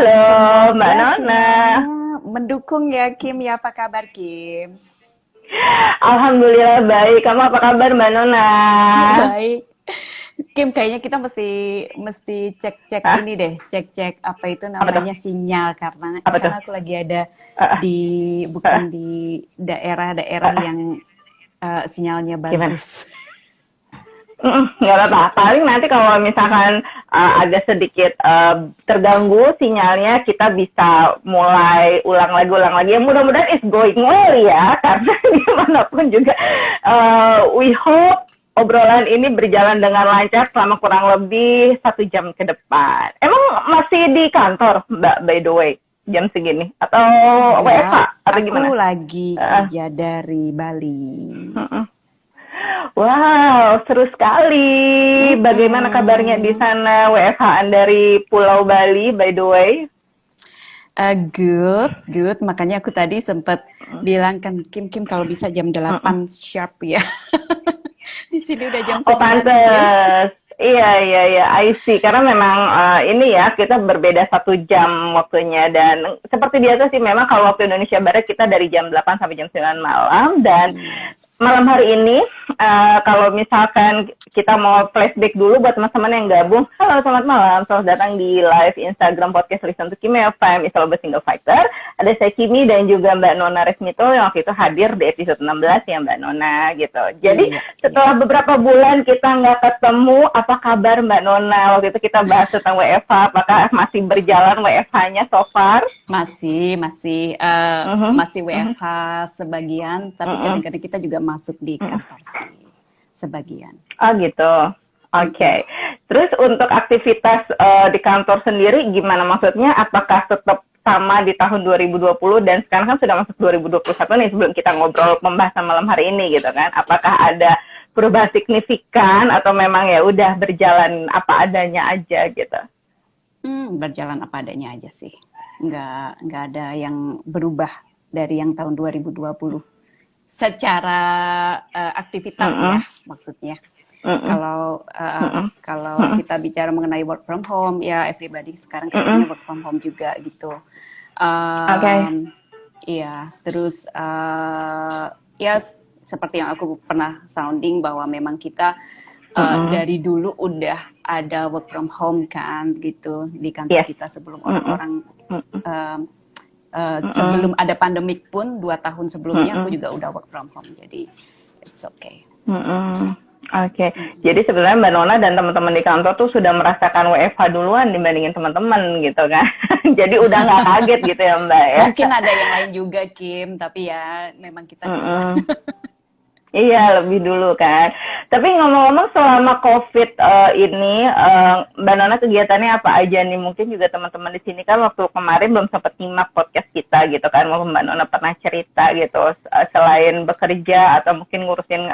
Halo, Mbak Semoga Nona. sinyalnya mendukung ya Kim. Ya apa kabar Kim? Alhamdulillah baik. Kamu apa kabar, Mbak Nona? Baik. Kim, kayaknya kita mesti mesti cek-cek Hah? ini deh, cek-cek apa itu Apa tuh? namanya sinyal karena Apa tuh? karena aku lagi ada Ah, di ah, bukan di daerah-daerah ah. yang sinyalnya Gimana? bagus. Nggak apa-apa. Paling nanti kalau misalkan agak sedikit terganggu sinyalnya, kita bisa mulai ulang lagi. Ya mudah-mudahan it's going well ya, karena dimanapun juga we hope obrolan ini berjalan dengan lancar selama kurang lebih 1 jam ke depan. Emang masih di kantor, Mbak, by the way, jam segini? Atau WFH? Enggak, Atau aku gimana? lagi Uh, kerja dari Bali. uh, Wow, seru sekali. Bagaimana kabarnya di Mm-mm. sana, WFH-an dari Pulau Bali, by the way? Good, good. Makanya aku tadi sempat bilang kan Kim kalau bisa jam Mm-mm. 8 sharp ya. Di sini udah jam Oh, 9 Kim. pantes. Iya, iya, iya, I see. Karena memang ini ya, kita berbeda 1 jam waktunya. Dan seperti biasa sih, memang kalau waktu Indonesia Barat kita dari jam 8 sampai jam 9 malam. Dan Yes. malam hari ini, kalau misalkan kita mau flashback dulu buat teman-teman yang gabung, halo selamat malam, selamat datang di live Instagram podcast Listen to Kimi FM, Is All About Single Fighter. Ada saya Kimi dan juga Mbak Nona Resmito yang waktu itu hadir di episode 16 ya Mbak Nona gitu. Jadi Iya, iya. setelah beberapa bulan kita nggak ketemu, apa kabar Mbak Nona? Waktu itu kita bahas tentang WFH, apakah masih berjalan WFH-nya so far? Masih Mhm. WFH sebagian, tapi Mhm. kadang-kadang kita juga masuk di Mhm. kantor sih sebagian. Oh gitu. Oke. Mm-mm. Terus untuk aktivitas di kantor sendiri gimana maksudnya? Apakah tetap sama di tahun 2020 dan sekarang kan sudah masuk 2021 nih sebelum kita ngobrol pembahasan malam hari ini gitu kan? Apakah ada perubahan signifikan atau memang ya udah berjalan apa adanya aja gitu? Berjalan apa adanya aja sih. Nggak ada yang berubah dari yang tahun 2020. Secara aktivitas ya Mm-mm. maksudnya. Mm-mm. Mm-mm. Kalau Mm-mm. kita bicara mengenai work from home, ya everybody sekarang Mm-mm. kayaknya work from home juga gitu. Oke. Iya, terus ya seperti yang aku pernah sounding bahwa memang kita Mm-mm. dari dulu udah ada work from home kan gitu di kantor Yes. kita sebelum Mm-mm. orang-orang Mm-mm. um, sebelum Mm-mm. ada pandemik pun 2 tahun sebelumnya aku Mm-mm. juga udah work from home, jadi it's okay. Mm-mm. Oke, Mm-mm. jadi sebenarnya Mbak Nona dan teman-teman di kantor tuh sudah merasakan WFH duluan dibandingin teman-teman gitu kan. Jadi udah nggak kaget gitu ya Mbak ya. Mungkin ada yang lain juga Kim, tapi ya memang kita duluan. Mm-mm. Iya, lebih dulu kan. Tapi ngomong-ngomong selama COVID ini, Mbak Nona kegiatannya apa aja nih? Mungkin juga teman-teman di sini kan waktu kemarin belum sempat nyimak podcast kita gitu kan. Mau Mbak Nona pernah cerita gitu, selain bekerja atau mungkin ngurusin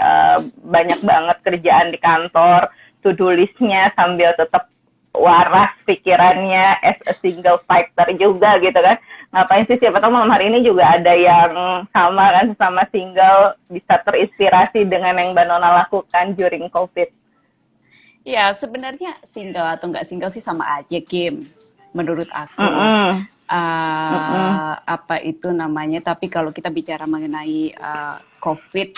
banyak banget kerjaan di kantor, to-do list-nya sambil tetap waras pikirannya as a single fighter juga gitu kan. Ngapain sih, siapa tahu malam hari ini juga ada yang sama kan, sesama single bisa terinspirasi dengan yang Mbak Nona lakukan during COVID. Ya, sebenarnya single atau nggak single sih sama aja, Kim. Menurut aku, Mm-mm. Mm-mm. apa itu namanya? Tapi kalau kita bicara mengenai COVID,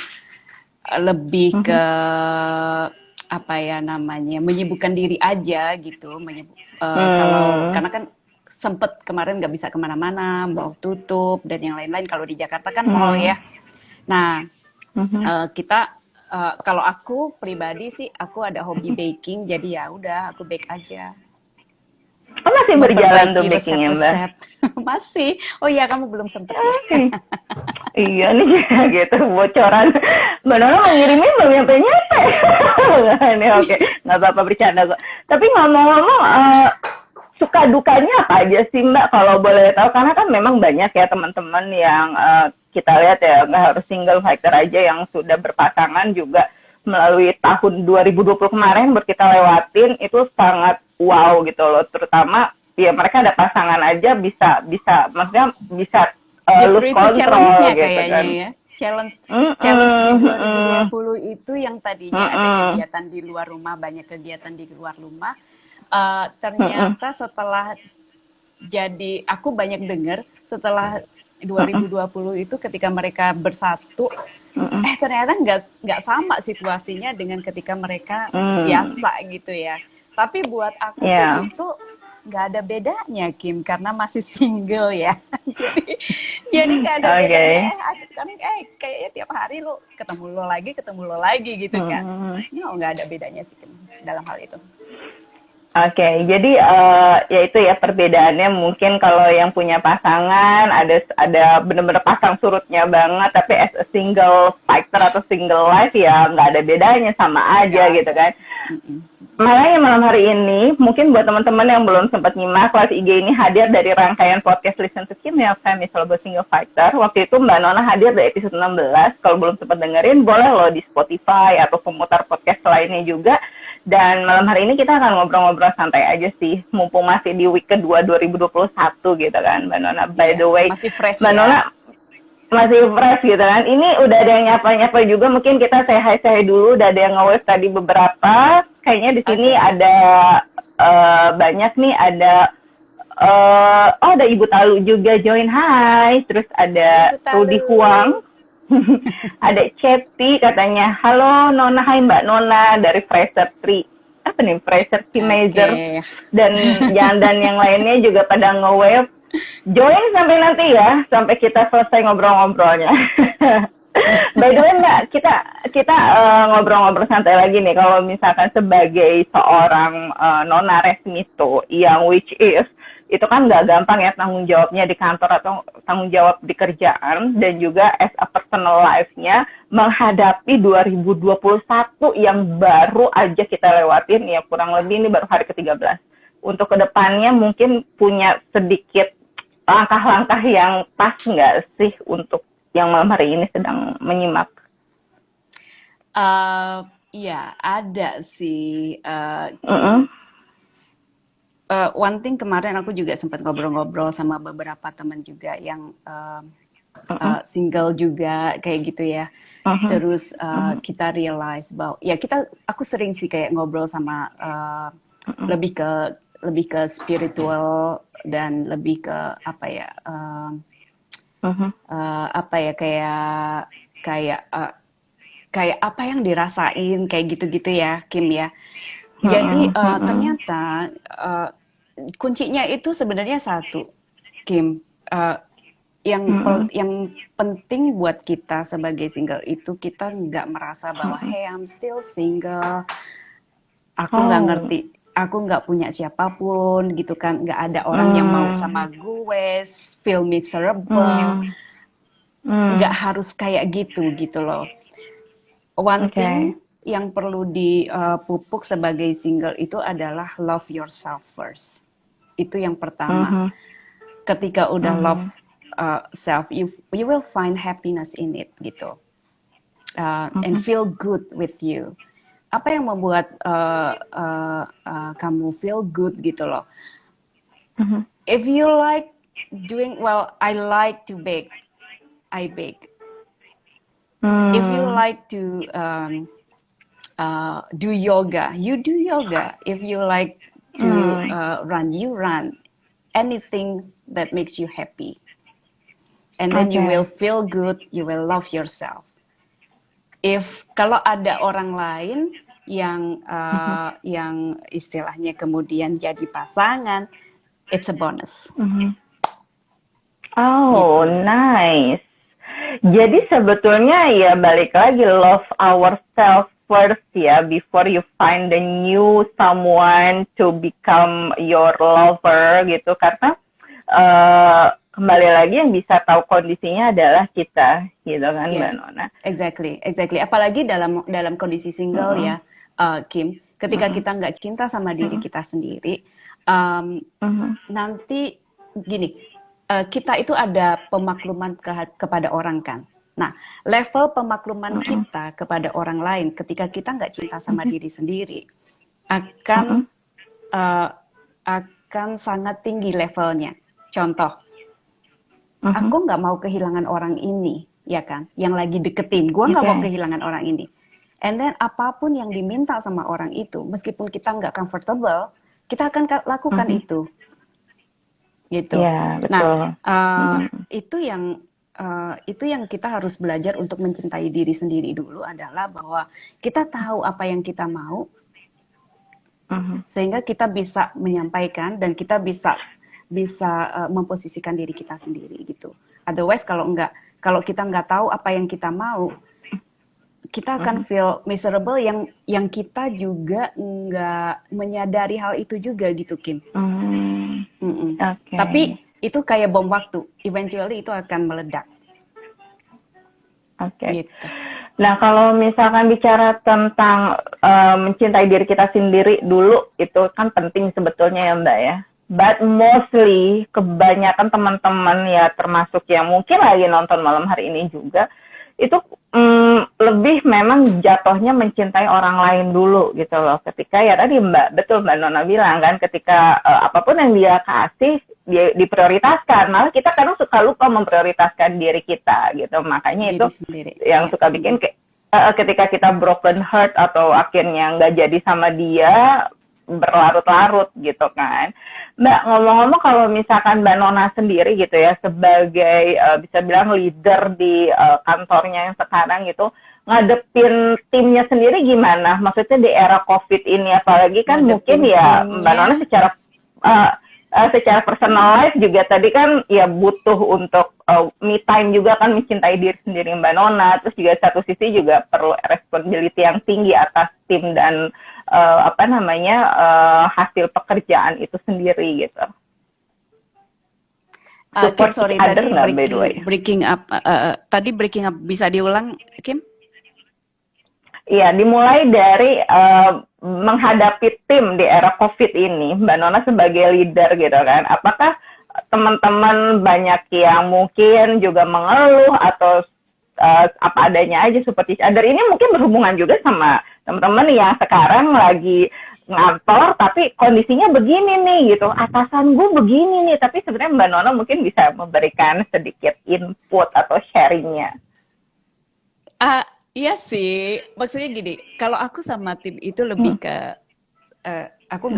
lebih ke Mm-mm. apa ya namanya? Menyibukkan diri aja gitu. Kalau Hmm. karena kan sempet kemarin nggak bisa kemana-mana, mau tutup dan yang lain-lain. Kalau di Jakarta kan mall Hmm. ya. Nah, Mhm. kita kalau aku pribadi sih aku ada hobi baking, jadi ya udah aku bake aja, Oh, masih berjalan tuh memperbaiki bakingnya Mbak? resep-resep. Masih. Oh iya, kamu belum sempet ya. Oke. Iya nih gitu bocoran. Mbak Nona mau ngirimin belum nyampe-nyampe. Nih oke, nggak apa-apa bercanda kok. Tapi ngomong-ngomong, suka dukanya apa aja sih Mbak kalau boleh tahu? Karena kan memang banyak ya teman-teman yang kita lihat ya, nggak harus single fighter aja, yang sudah berpasangan juga melalui tahun 2020 kemarin buat kita lewatin itu sangat wow gitu loh. Terutama ya mereka ada pasangan aja bisa bisa maksudnya bisa Justru lose itu control challenge-nya gitu kayaknya kan. ya. Challenge Mm challenge di -mm, mm 2020 itu yang -mm, tadinya ada mm kegiatan di luar rumah, banyak kegiatan di luar rumah. -mm, Ternyata setelah jadi aku banyak dengar setelah 2020 itu ketika mereka bersatu, ternyata nggak sama situasinya dengan ketika mereka biasa gitu ya. Tapi buat aku sih Ya. justru nggak ada bedanya, Kim, karena masih single ya. jadi nggak ada Oke. bedanya. Aku sekarang kayaknya tiap hari lo ketemu lo lagi gitu kan. No, nggak ada bedanya sih, Kim, dalam hal itu. Oke, jadi ya itu ya perbedaannya mungkin kalau yang punya pasangan ada benar-benar pasang surutnya banget, tapi as a single fighter atau single life ya nggak ada bedanya, sama aja gitu kan. Makanya malam hari ini mungkin buat teman-teman yang belum sempat nyimak, kelas IG ini hadir dari rangkaian podcast Listen to Kim yang Fem Solo Single Fighter. Waktu itu Mbak Nona hadir di episode 16. Kalau belum sempat dengerin, boleh loh di Spotify atau pemutar podcast lainnya juga. Dan malam hari ini kita akan ngobrol-ngobrol santai aja sih, mumpung masih di week kedua 2021 gitu kan, Mbak Nona. By the way, masih fresh Mbak Nona masih fresh gitu kan. Ini udah ada yang nyapa-nyapa juga, mungkin kita say hi dulu. Udah ada yang nge-wave tadi beberapa. Kayaknya di sini ada banyak nih, ada ada Ibu Talu juga join, hi. Terus ada Rudi Huang. Ada Cepi katanya, halo Nona, hai Mbak Nona dari Fraser Tree. Apa nih, Fraser Teenager. Dan yang lainnya juga pada nge-wave. Join sampai nanti ya, sampai kita selesai ngobrol-ngobrolnya. By the way Mbak, kita ngobrol-ngobrol santai lagi nih. Kalau misalkan sebagai seorang Nona Resmito yang which is itu kan nggak gampang ya tanggung jawabnya di kantor atau tanggung jawab di kerjaan, dan juga as a personal life-nya menghadapi 2021 yang baru aja kita lewatin ya, kurang lebih ini baru hari ke-13. Untuk kedepannya mungkin punya sedikit langkah-langkah yang pas nggak sih untuk yang malam hari ini sedang menyimak? Ya ada sih. One thing, kemarin aku juga sempat ngobrol-ngobrol sama beberapa teman juga yang single juga kayak gitu ya. Terus kita realize bahwa ya aku sering sih kayak ngobrol sama lebih ke spiritual dan lebih ke apa ya kayak apa yang dirasain kayak gitu-gitu ya, Kim ya. Jadi ternyata kuncinya itu sebenarnya satu, Kim. Yang penting buat kita sebagai single itu kita nggak merasa bahwa hey I'm still single, aku nggak ngerti, aku nggak punya siapapun gitu kan, nggak ada orang yang mau sama gue, feel miserable, nggak harus kayak gitu loh. One thing yang perlu dipupuk sebagai single itu adalah love yourself first. Itu yang pertama. Ketika udah love self, you will find happiness in it gitu, and feel good with you. Apa yang membuat kamu feel good gitu loh? If you like doing, well, I like to bake, I bake. If you like to do yoga, you do yoga. If you like to run, you run. Anything that makes you happy, and then you will feel good, you will love yourself. If kalau ada orang lain yang istilahnya kemudian jadi pasangan, it's a bonus. Oh, gitu. Nice. Jadi sebetulnya ya balik lagi, love ourselves first ya, before you find the new someone to become your lover gitu. Karena kembali lagi yang bisa tahu kondisinya adalah kita, gitu kan, Mbak Nona. Exactly. Apalagi dalam kondisi single ya, Kim. Ketika kita nggak cinta sama diri kita sendiri, nanti gini, kita itu ada pemakluman kepada orang kan. Nah, level pemakluman kita kepada orang lain ketika kita nggak cinta sama diri sendiri akan sangat tinggi levelnya. Contoh, aku nggak mau kehilangan orang ini, ya kan? Yang lagi deketin, gue nggak mau kehilangan orang ini. And then apapun yang diminta sama orang itu, meskipun kita nggak comfortable, kita akan lakukan itu. gitu. Iya, Nah, betul. itu yang kita harus belajar untuk mencintai diri sendiri dulu adalah bahwa kita tahu apa yang kita mau, sehingga kita bisa menyampaikan dan kita bisa memposisikan diri kita sendiri gitu. Otherwise kalau kita nggak tahu apa yang kita mau, kita akan feel miserable yang kita juga nggak menyadari hal itu juga gitu, Kim. Oke. Tapi itu kayak bom waktu, eventually itu akan meledak. Oke. Gitu. Nah, kalau misalkan bicara tentang mencintai diri kita sendiri dulu, itu kan penting sebetulnya ya Mbak ya. But mostly, kebanyakan teman-teman ya termasuk yang mungkin lagi nonton malam hari ini juga, itu lebih memang jatuhnya mencintai orang lain dulu gitu loh. Ketika ya tadi betul Mbak Nona bilang kan, ketika apapun yang dia kasih, dia diprioritaskan. Malah kita kadang suka lupa memprioritaskan diri kita gitu. Makanya Diri itu sendiri. yang suka bikin ketika kita broken heart atau akhirnya nggak jadi sama dia, berlarut-larut gitu kan. Mbak, ngomong-ngomong kalau misalkan Mbak Nona sendiri gitu ya, sebagai bisa bilang leader di kantornya yang sekarang gitu, ngadepin timnya sendiri gimana? Maksudnya di era COVID ini, apalagi kan mungkin ya Mbak Nona secara personal life juga tadi kan ya butuh untuk me time juga kan, mencintai diri sendiri Mbak Nona, terus juga satu sisi juga perlu responsibility yang tinggi atas tim dan hasil pekerjaan itu sendiri gitu. Kim, sorry tadi breaking up. Tadi breaking up, bisa diulang, Kim? Iya, dimulai dari menghadapi tim di era COVID ini, Mbak Nona sebagai leader gitu kan. Apakah teman-teman banyak yang mungkin juga mengeluh atau apa adanya aja seperti Adar ini, mungkin berhubungan juga sama teman-teman yang sekarang lagi ngantor tapi kondisinya begini nih gitu, atasan gue begini nih, tapi sebenarnya Mbak Nona mungkin bisa memberikan sedikit input atau sharingnya. Iya sih, maksudnya gini, kalau aku sama tim itu lebih ke aku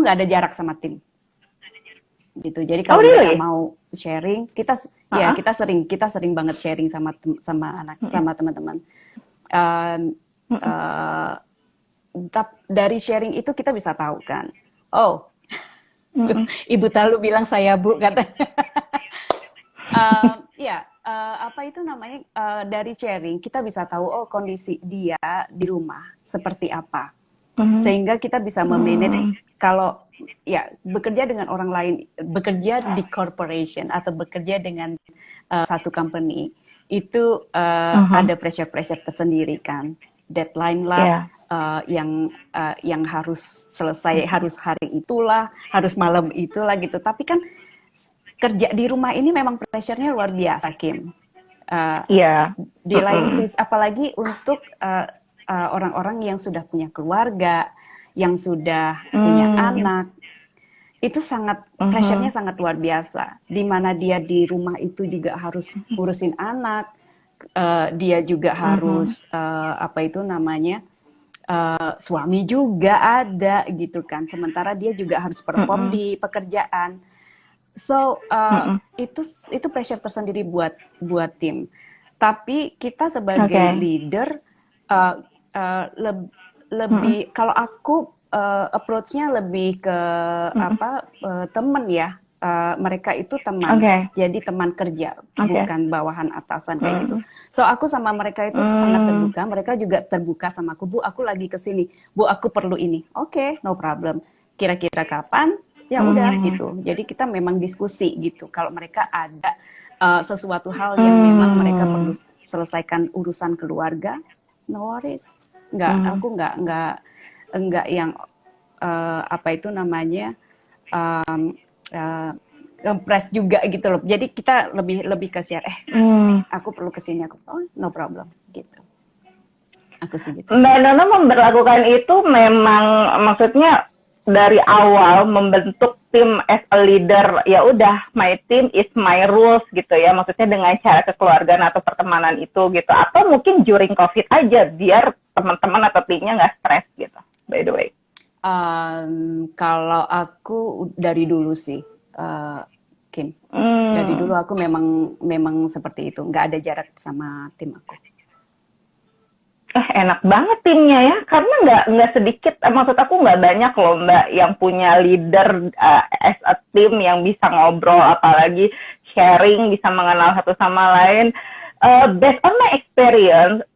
nggak ada jarak sama tim gitu. Jadi kalau mereka mau sharing, kita sering banget sharing sama teman-teman. Dari sharing itu kita bisa tahu kan, Ibu Talu bilang saya Bu katanya. Apa itu namanya, dari sharing kita bisa tahu kondisi dia di rumah seperti apa, sehingga kita bisa memanage. Kalau ya bekerja dengan orang lain, bekerja di corporation atau bekerja dengan satu company itu ada pressure tersendiri kan, deadline lah, yang harus selesai, harus hari itulah, harus malam itulah gitu. Tapi kan kerja di rumah ini memang pressure-nya luar biasa, Kim. Di lain sisi, apalagi untuk orang-orang yang sudah punya keluarga, yang sudah punya anak, itu sangat pressure-nya sangat luar biasa. Di mana dia di rumah itu juga harus ngurusin anak, dia juga harus suami juga ada gitu kan. Sementara dia juga harus perform di pekerjaan. So itu pressure tersendiri buat tim. Tapi kita sebagai leader lebih, kalau aku approach-nya lebih ke teman ya. Mereka itu teman, jadi teman kerja, bukan bawahan atasan kayak gitu. So aku sama mereka itu sangat terbuka. Mereka juga terbuka sama aku. Bu, aku lagi kesini. Bu, aku perlu ini. Oke, no problem. Kira-kira kapan? Ya udah gitu. Jadi kita memang diskusi gitu. Kalau mereka ada sesuatu hal yang memang mereka perlu selesaikan urusan keluarga, no worries. Aku nggak yang ngepres juga gitu loh. Jadi kita lebih ke share. Aku perlu kesini. No problem gitu. Aku sih gitu. Mbak Nona memberlakukan itu memang, maksudnya dari awal membentuk tim as a leader, ya udah my team is my rules gitu ya, maksudnya dengan cara kekeluargaan atau pertemanan itu gitu, atau mungkin during COVID aja biar teman-teman atau timnya nggak stres gitu, by the way. Kalau aku dari dulu sih, Kim. Dari dulu aku memang seperti itu, nggak ada jarak sama tim aku. Enak banget timnya ya, karena nggak sedikit, maksud aku nggak banyak loh Mbak yang punya leader as a team yang bisa ngobrol, apalagi sharing, bisa mengenal satu sama lain. Based on my experience,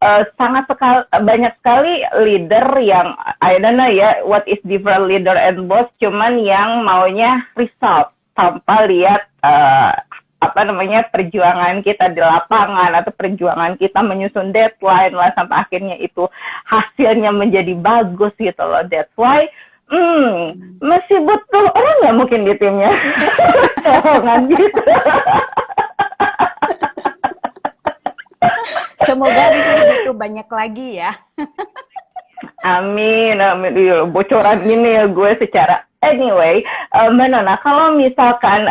banyak sekali leader yang I don't know ya, what is different leader and boss, cuman yang maunya result tanpa lihat perjuangan kita di lapangan atau perjuangan kita menyusun deadline lah sampai akhirnya itu hasilnya menjadi bagus gitu loh. That's why masih butuh orang nggak mungkin di timnya. Jangan gitu. Semoga di sini butuh banyak lagi ya. Amin. Bocoran ini ya gue secara. Anyway, Mbak Nona, kalau misalkan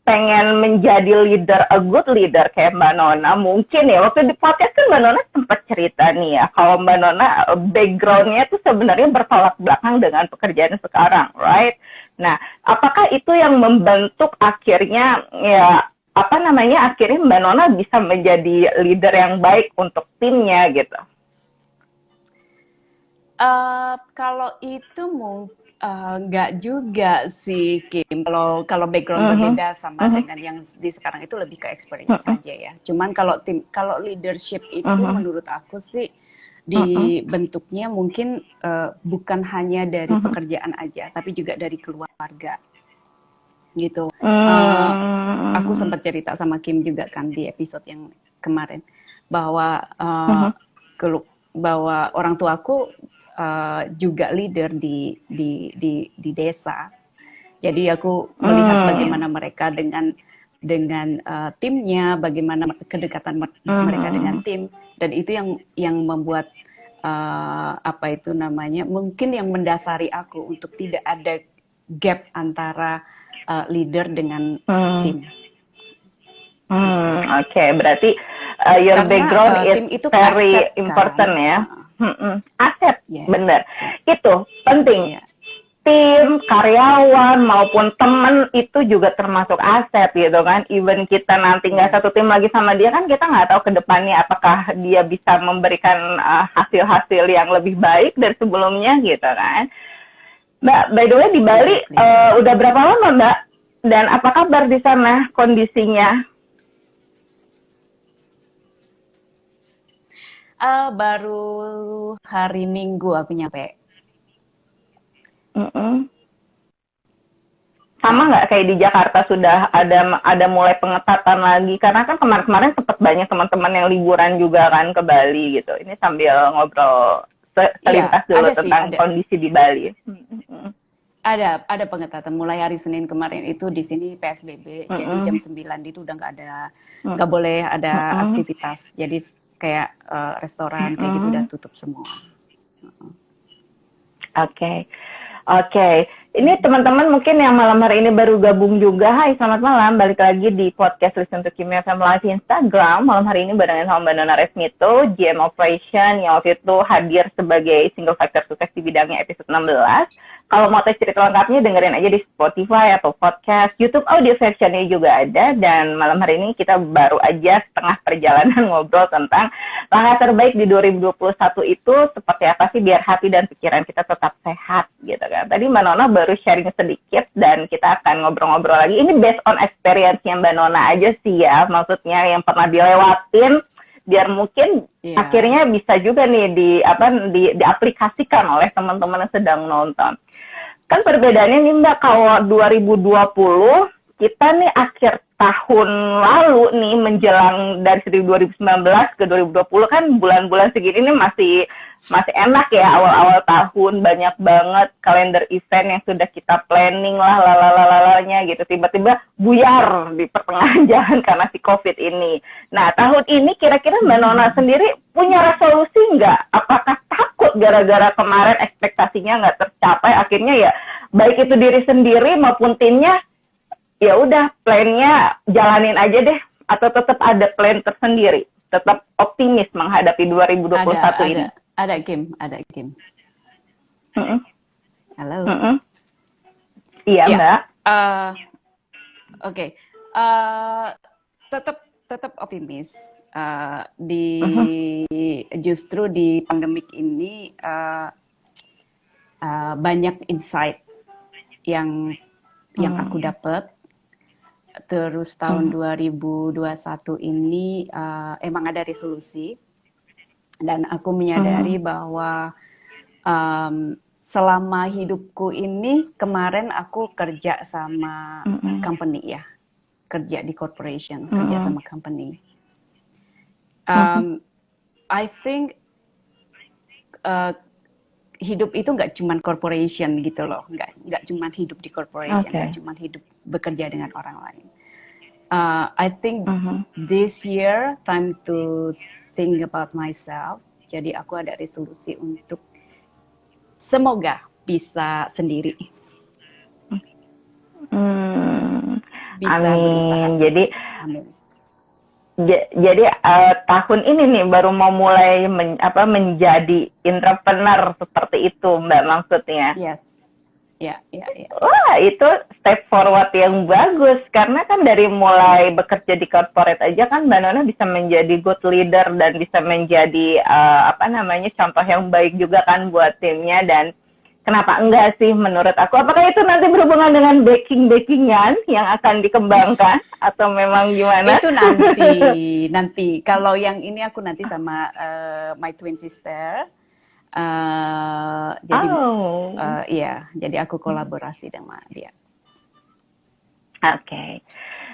pengen menjadi leader, a good leader kayak Mbak Nona, mungkin ya, waktu di podcast kan Mbak Nona sempat cerita nih ya, kalau Mbak Nona background-nya itu sebenarnya bertolak belakang dengan pekerjaan sekarang, right? Nah, apakah itu yang membentuk akhirnya, ya, akhirnya Mbak Nona bisa menjadi leader yang baik untuk timnya gitu? Kalau itu mungkin nggak juga sih Kim. Kalau background berbeda sama dengan yang di sekarang itu lebih ke experience saja ya. Cuman kalau leadership itu menurut aku sih dibentuknya mungkin bukan hanya dari pekerjaan aja, tapi juga dari keluarga gitu. Aku sempat cerita sama Kim juga kan di episode yang kemarin bahwa bahwa orang tuaku juga leader di desa. Jadi aku melihat bagaimana mereka dengan timnya, bagaimana kedekatan mereka dengan tim, dan itu yang membuat mungkin yang mendasari aku untuk tidak ada gap antara leader dengan tim. Oke, berarti your background is very important kan? Ya. Aset, yes, bener. Yes. Itu penting. Yes. Tim, karyawan, maupun teman itu juga termasuk aset gitu kan. Even kita nanti nggak satu tim lagi sama dia kan, kita nggak tahu ke depannya apakah dia bisa memberikan hasil-hasil yang lebih baik dari sebelumnya gitu kan. Mbak, by the way di Bali udah berapa lama Mbak? Dan apa kabar di sana kondisinya? Baru hari Minggu aku nyampe. Sama nggak kayak di Jakarta sudah ada mulai pengetatan lagi? Karena kan kemarin-kemarin sempat banyak teman-teman yang liburan juga kan ke Bali gitu. Ini sambil ngobrol selintas dulu tentang kondisi di Bali. Ada pengetatan. Mulai hari Senin kemarin itu di sini PSBB. Jadi jam 9 itu udah nggak boleh ada aktivitas. Jadi kayak restoran kayak gitu udah tutup semua. Oke. Ini teman-teman mungkin yang malam hari ini baru gabung juga. Hai, selamat malam. Balik lagi di podcast Listen to Kim FM Live Instagram. Malam hari ini barengan sama Mbak Nona Resmito, GM Operation yang waktu itu hadir sebagai single factor sukses di bidangnya episode 16. Kalau mau tes cerita lengkapnya dengerin aja di Spotify atau podcast. YouTube audio versionnya juga ada. Dan malam hari ini kita baru aja setengah perjalanan ngobrol tentang langkah terbaik di 2021 itu seperti apa sih biar hati dan pikiran kita tetap sehat gitu kan. Tadi Mbak Nona baru sharing sedikit dan kita akan ngobrol-ngobrol lagi. Ini based on experience-nya Mbak Nona aja sih ya. Maksudnya yang pernah dilewatin biar mungkin akhirnya bisa juga nih diaplikasikan oleh teman-teman yang sedang nonton. Kan perbedaannya nih Mbak, kalau 2020 kita nih akhir tahun lalu nih menjelang dari 2019 ke 2020 kan bulan-bulan segini nih masih enak ya, awal-awal tahun banyak banget kalender event yang sudah kita planning lah lalalanya gitu, tiba-tiba buyar di pertengahan jalan karena si COVID ini. Nah tahun ini kira-kira Mbak Nona sendiri punya resolusi nggak? Apakah takut gara-gara kemarin ekspektasinya nggak tercapai, akhirnya ya baik itu diri sendiri maupun timnya ya udah plannya jalanin aja deh, atau tetap ada plan tersendiri, tetap optimis menghadapi 2021 ini? Ada Kim. Halo. Iya Mbak. Oke, eh, tetap optimis. Justru di pandemik ini banyak insight yang aku dapat. Terus tahun 2021 ini emang ada resolusi, dan aku menyadari bahwa selama hidupku ini, kemarin aku kerja sama company ya, kerja di corporation, kerja sama company. I think hidup itu nggak cuma corporation gitu loh, nggak cuma hidup di corporation, nggak cuma hidup bekerja dengan orang lain. I think this year time to think about myself. Jadi aku ada resolusi untuk semoga bisa sendiri, bisa berusaha. Jadi, amin. Jadi tahun ini nih baru mau mulai menjadi entrepreneur seperti itu, Mbak, maksudnya. Yes. Ya. Wah, itu step forward yang bagus, karena kan dari mulai bekerja di corporate aja kan Mbak Nona bisa menjadi good leader dan bisa menjadi contoh yang baik juga kan buat timnya. Dan kenapa enggak sih menurut aku? Apakah itu nanti berhubungan dengan baking-bakingan yang akan dikembangkan atau memang gimana? Itu nanti. Kalau yang ini aku nanti sama my twin sister. Jadi aku kolaborasi dengan dia. Oke.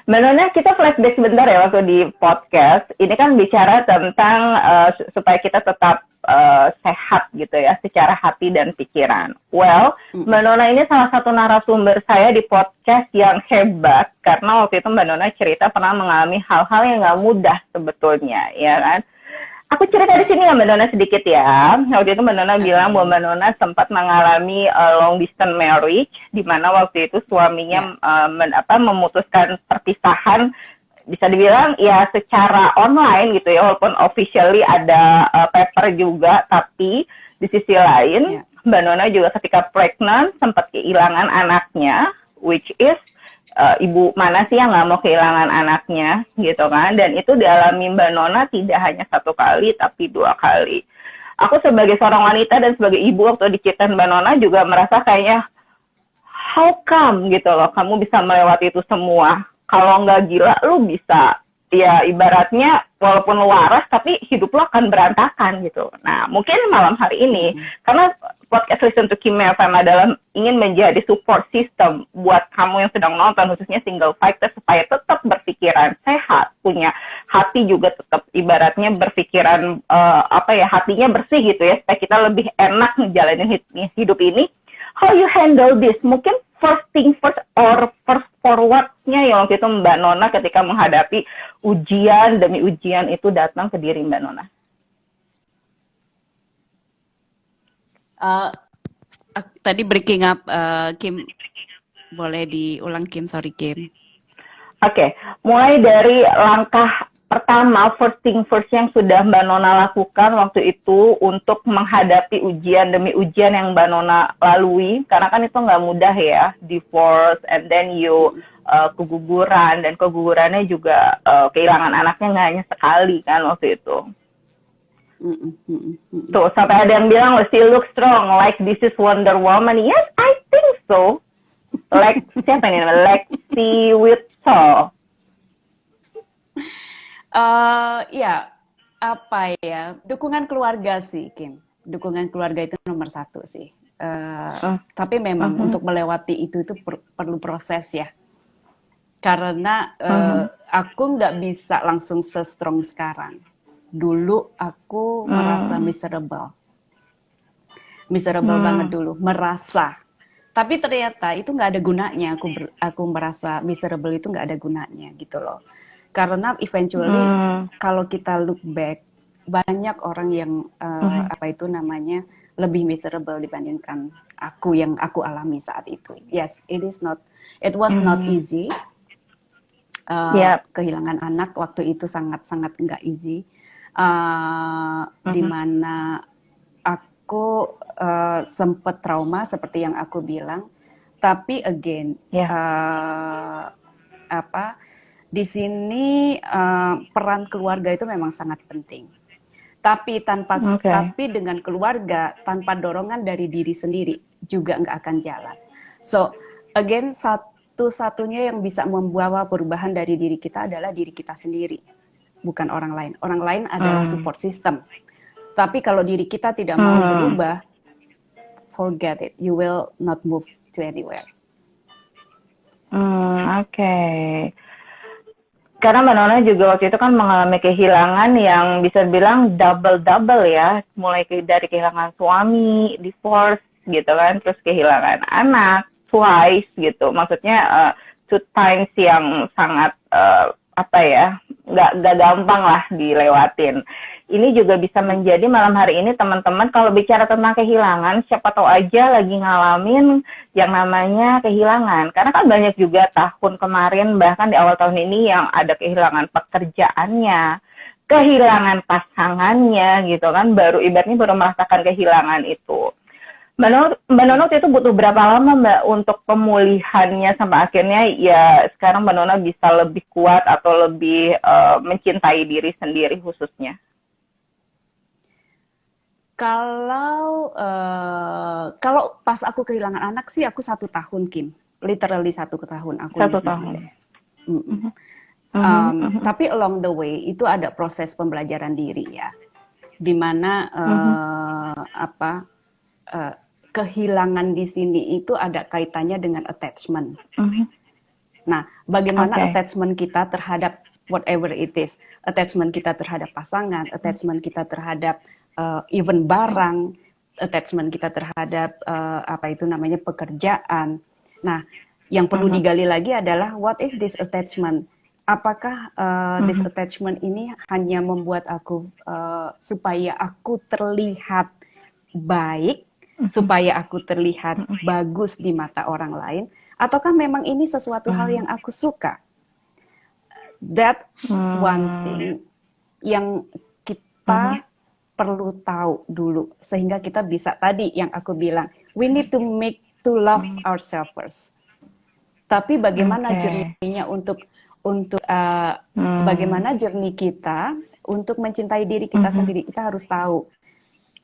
Mbak Nona, kita flashback sebentar ya waktu di podcast. Ini kan bicara tentang supaya kita tetap sehat gitu ya, secara hati dan pikiran. Well, Mbak Nona ini salah satu narasumber saya di podcast yang hebat, karena waktu itu Mbak Nona cerita pernah mengalami hal-hal yang nggak mudah sebetulnya, ya kan? Aku cerita di sini ya Mbak Nona sedikit ya. Waktu itu Mbak Nona bilang bahwa Mbak Nona sempat mengalami long distance marriage, di mana waktu itu suaminya memutuskan perpisahan, bisa dibilang ya secara online gitu ya, walaupun officially ada paper juga, tapi di sisi lain Mbak Nona juga ketika pregnant sempat kehilangan anaknya, which is ibu mana sih yang nggak mau kehilangan anaknya gitu kan. Dan itu dialami Mbak Nona tidak hanya 1 kali tapi 2 kali. Aku sebagai seorang wanita dan sebagai ibu waktu diceritain Mbak Nona juga merasa kayaknya how come gitu loh kamu bisa melewati itu semua. Kalau nggak gila lu bisa, ya ibaratnya walaupun lu waras tapi hidup lu akan berantakan gitu. Nah mungkin malam hari ini karena podcast Listen to Kim FM adalah ingin menjadi support system buat kamu yang sedang nonton, khususnya single fighter, supaya tetap berpikiran sehat, punya hati juga tetap ibaratnya berpikiran hatinya bersih gitu ya, supaya kita lebih enak ngejalanin hidup ini. How you handle this? Mungkin first thing first or first forward-nya yang waktu itu Mbak Nona ketika menghadapi ujian demi ujian itu datang ke diri Mbak Nona. Tadi breaking up, Kim, boleh diulang Kim, sorry Kim. Oke, mulai dari langkah pertama, first thing first yang sudah Mbak Nona lakukan waktu itu untuk menghadapi ujian demi ujian yang Mbak Nona lalui, karena kan itu nggak mudah ya, divorce and then you keguguran, dan kegugurannya juga kehilangan anaknya nggak hanya sekali kan waktu itu. Tuh, sampai ada yang bilang, she look strong, like this is Wonder Woman. Yes, I think so. Like, siapa ini? Lexi Whittle. Dukungan keluarga sih, Kim. Dukungan keluarga itu nomor 1 sih. Tapi memang untuk melewati itu perlu proses ya. Karena aku nggak bisa langsung se-strong sekarang. Dulu aku merasa miserable banget dulu, merasa. Tapi ternyata itu nggak ada gunanya. Aku merasa miserable itu nggak ada gunanya gitu loh. Karena eventually kalau kita look back, banyak orang yang lebih miserable dibandingkan aku yang aku alami saat itu. Yes, it was not easy. Kehilangan anak waktu itu sangat-sangat nggak easy. Di mana aku sempat trauma seperti yang aku bilang, tapi again di sini peran keluarga itu memang sangat penting. Tapi dengan keluarga, tanpa dorongan dari diri sendiri juga nggak akan jalan. So again, satu-satunya yang bisa membawa perubahan dari diri kita adalah diri kita sendiri, bukan orang lain. Orang lain adalah support system. Tapi kalau diri kita tidak mau berubah, forget it. You will not move to anywhere. Oke. Karena Mbak Nona juga waktu itu kan mengalami kehilangan yang bisa bilang double ya. Mulai dari kehilangan suami, divorce gitu kan. Terus kehilangan anak, twice gitu. Maksudnya 2 times yang sangat nggak gampang lah dilewatin. Ini juga bisa menjadi malam hari ini teman-teman kalau bicara tentang kehilangan, siapa tahu aja lagi ngalamin yang namanya kehilangan. Karena kan banyak juga tahun kemarin, bahkan di awal tahun ini yang ada kehilangan pekerjaannya, kehilangan pasangannya gitu kan, ibaratnya baru merasakan kehilangan itu. Mbak Nona itu butuh berapa lama Mbak untuk pemulihannya sampai akhirnya ya sekarang Mbak Nona bisa lebih kuat atau lebih mencintai diri sendiri khususnya? Kalau pas aku kehilangan anak sih aku 1 tahun, Kim, literally 1 tahun aku. 1 tahun. Tapi along the way itu ada proses pembelajaran diri ya, dimana kehilangan di sini itu ada kaitannya dengan attachment. Nah, bagaimana attachment kita terhadap whatever it is, attachment kita terhadap pasangan, attachment kita terhadap even barang, attachment kita terhadap pekerjaan. Nah, yang perlu digali lagi adalah what is this attachment? Apakah this attachment ini hanya membuat aku supaya aku terlihat baik, supaya aku terlihat bagus di mata orang lain, ataukah memang ini sesuatu hal yang aku suka? That one thing yang kita perlu tahu dulu sehingga kita bisa, tadi yang aku bilang, we need to love ourselves first. Tapi bagaimana journey-nya untuk bagaimana journey kita untuk mencintai diri kita sendiri? Kita harus tahu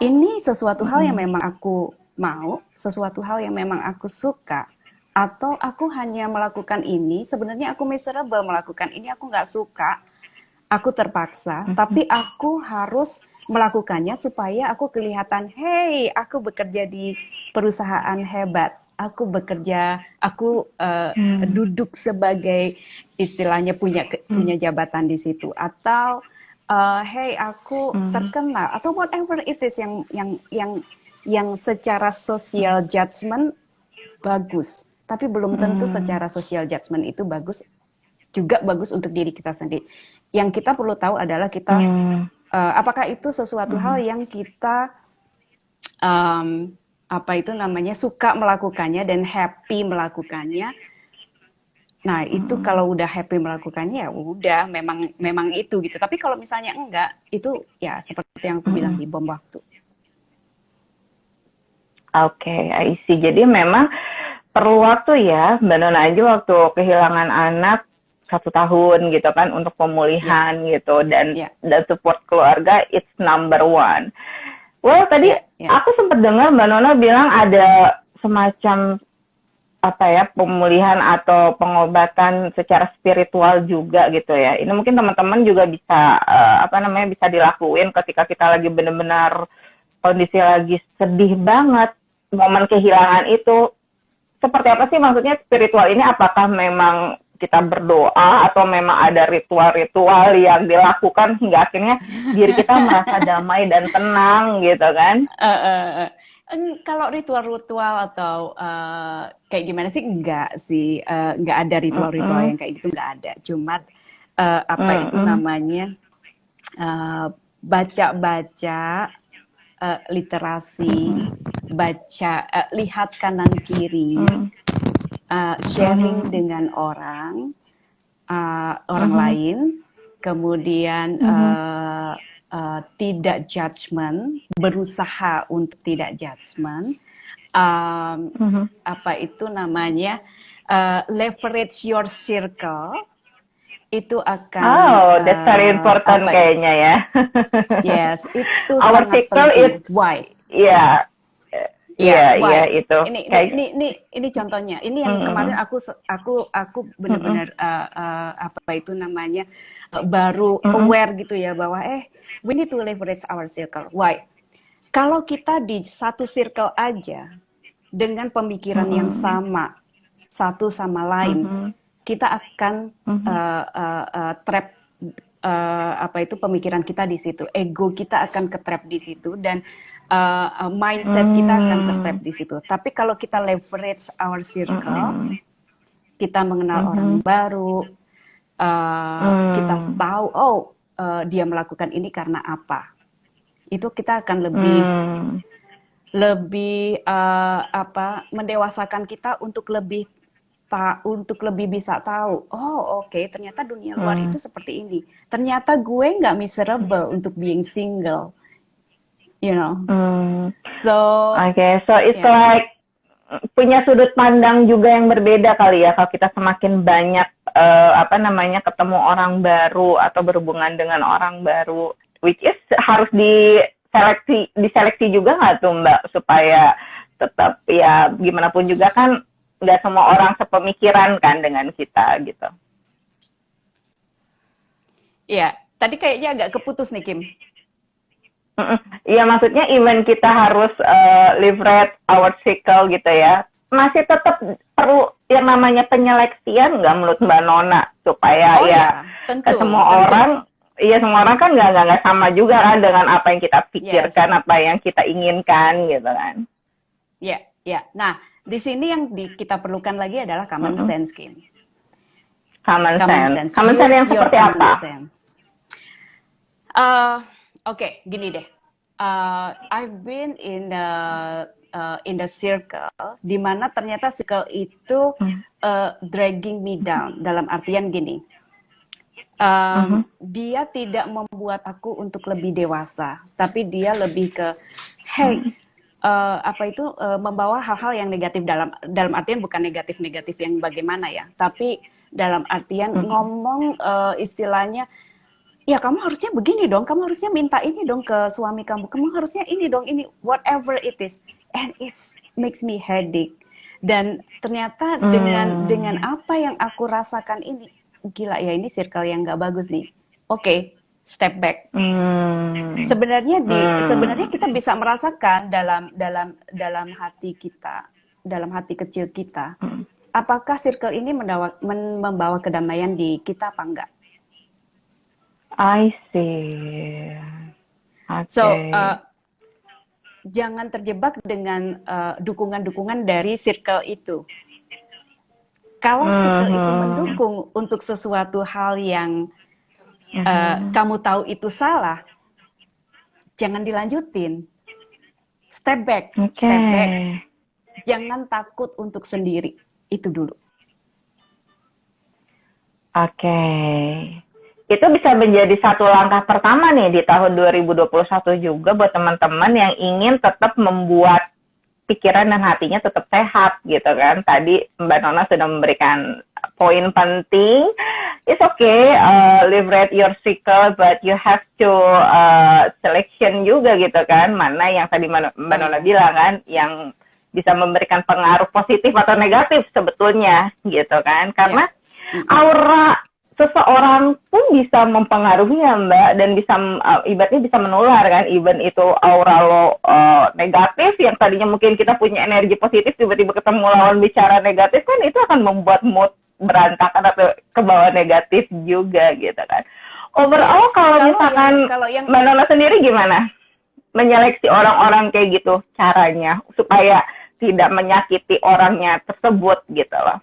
ini sesuatu hal yang memang aku mau, sesuatu hal yang memang aku suka, atau aku hanya melakukan ini sebenarnya aku miserable melakukan ini, aku nggak suka, aku terpaksa, tapi aku harus melakukannya supaya aku kelihatan, hey, aku bekerja di perusahaan hebat, aku duduk sebagai istilahnya punya jabatan di situ, atau hey, aku terkenal, atau whatever it is yang secara social judgment bagus, tapi belum tentu secara social judgment itu bagus untuk diri kita sendiri. Yang kita perlu tahu adalah kita apakah itu sesuatu hal yang kita suka melakukannya dan happy melakukannya. Nah, itu kalau udah happy melakukannya ya udah memang itu gitu. Tapi kalau misalnya enggak, itu ya seperti yang aku bilang di bom waktu. Oke, I see. Jadi memang perlu waktu ya, Mbak Nona aja waktu kehilangan anak 1 tahun gitu kan untuk pemulihan gitu, dan support keluarga it's number 1. Well, tadi aku sempat dengar Mbak Nona bilang ada semacam pemulihan atau pengobatan secara spiritual juga gitu ya. Ini mungkin teman-teman juga bisa bisa dilakuin ketika kita lagi benar-benar kondisi lagi sedih banget, momen kehilangan itu. Seperti apa sih maksudnya spiritual ini? Apakah memang kita berdoa atau memang ada ritual-ritual yang dilakukan hingga akhirnya diri kita merasa damai dan tenang gitu kan? Kalau ritual-ritual atau kayak gimana sih? Enggak sih, enggak ada ritual-ritual yang kayak gitu, enggak ada. Cuma itu namanya baca-baca, literasi, lihat kanan kiri, sharing dengan orang lain, kemudian tidak judgment, berusaha untuk tidak judgment, leverage your circle itu akan that's very important kayaknya ya. Yes, itu Our sangat circle penting. Why? Iya, itu. Ini contohnya. Ini yang kemarin aku benar-benar apa itu namanya baru aware gitu ya bahwa we need to leverage our circle. Why? Kalau kita di satu circle aja dengan pemikiran yang sama satu sama lain, kita akan trap apa itu pemikiran kita di situ, ego kita akan ke-trap di situ dan mindset kita akan ke-trap di situ. Tapi kalau kita leverage our circle, kita mengenal orang baru, kita tahu dia melakukan ini karena apa. Itu kita akan lebih mendewasakan kita untuk lebih bisa tahu, ternyata dunia luar itu seperti ini. Ternyata gue nggak miserable untuk being single, you know. So it's like punya sudut pandang juga yang berbeda kali ya kalau kita semakin banyak ketemu orang baru atau berhubungan dengan orang baru, which is harus diseleksi juga nggak tuh Mbak supaya tetap ya gimana pun juga kan nggak semua orang sepemikiran kan dengan kita gitu. Iya, tadi kayaknya agak keputus nih Kim. Iya, maksudnya even kita harus leverage our circle gitu ya, masih tetap perlu yang namanya penyeleksian nggak menurut Mbak Nona supaya tentu. Semua orang kan nggak sama juga kan dengan apa yang kita pikirkan, apa yang kita inginkan gitu kan. Iya. Nah, di sini yang kita perlukan lagi adalah common sense, Kim. Common sense. Common sense yang seperti apa? Oke, gini deh. I've been in the circle, di mana ternyata circle itu dragging me down. Dalam artian gini, dia tidak membuat aku untuk lebih dewasa, tapi dia lebih ke, membawa hal-hal yang negatif dalam artian bukan negatif yang bagaimana ya, tapi dalam artian ngomong istilahnya, ya kamu harusnya begini dong, kamu harusnya minta ini dong ke suami kamu harusnya ini dong, ini whatever it is, and it makes me headache. Dan ternyata dengan apa yang aku rasakan ini, gila ya, ini circle yang nggak bagus nih. Oke. Step back. Sebenarnya kita bisa merasakan dalam hati kita, dalam hati kecil kita, apakah circle ini membawa kedamaian di kita apa enggak? I see. Okay. So jangan terjebak dengan dukungan-dukungan dari circle itu. Kalau circle itu mendukung untuk sesuatu hal yang kamu tahu itu salah, jangan dilanjutin. Step back. Jangan takut untuk sendiri. Itu dulu. Oke. Itu bisa menjadi satu langkah pertama nih di tahun 2021 juga buat teman-teman yang ingin tetap membuat pikiran dan hatinya tetap sehat gitu kan. Tadi Mbak Nona sudah memberikan poin penting. It's okay, leverage your circle, but you have to selection juga gitu kan, mana yang tadi Mbak Nona bilang kan, yang bisa memberikan pengaruh positif atau negatif sebetulnya gitu kan, karena aura seseorang pun bisa mempengaruhi ya Mbak, dan bisa ibaratnya bisa menular kan, even itu aura lo negatif, yang tadinya mungkin kita punya energi positif, tiba-tiba ketemu lawan bicara negatif kan, itu akan membuat mood berantakan atau ke bawah negatif juga gitu kan. Overall kalau misalkan Mbak Nona sendiri gimana menyeleksi orang-orang kayak gitu caranya supaya tidak menyakiti orangnya tersebut gitu loh?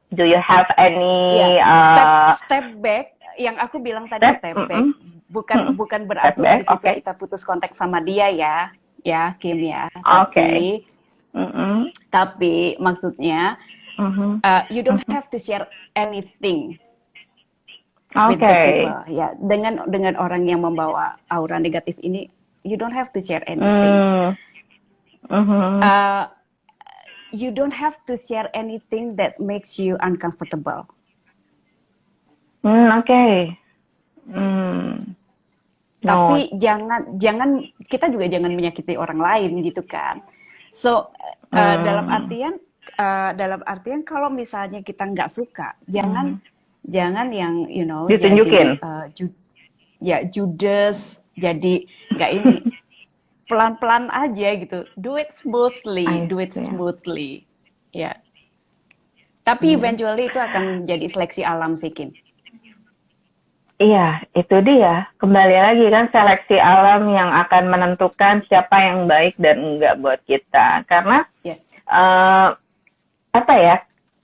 Do you have any step back? Yang aku bilang tadi step back, bukan berarti di situ kita putus kontak sama dia ya Kim ya. Tapi maksudnya you don't have to share anything with the people. Ya, dengan orang yang membawa aura negatif ini, you don't have to share anything. you don't have to share anything that makes you uncomfortable. Oke. No. Tapi jangan kita juga jangan menyakiti orang lain gitu kan. So dalam artian kalau misalnya kita nggak suka, jangan yang Ditunjukin. jadi judes, jadi nggak ini, pelan-pelan aja gitu. Do it smoothly, ya. Tapi eventually itu akan jadi seleksi alam sih, Kim. Iya, itu dia. Kembali lagi kan seleksi alam yang akan menentukan siapa yang baik dan enggak buat kita. Karena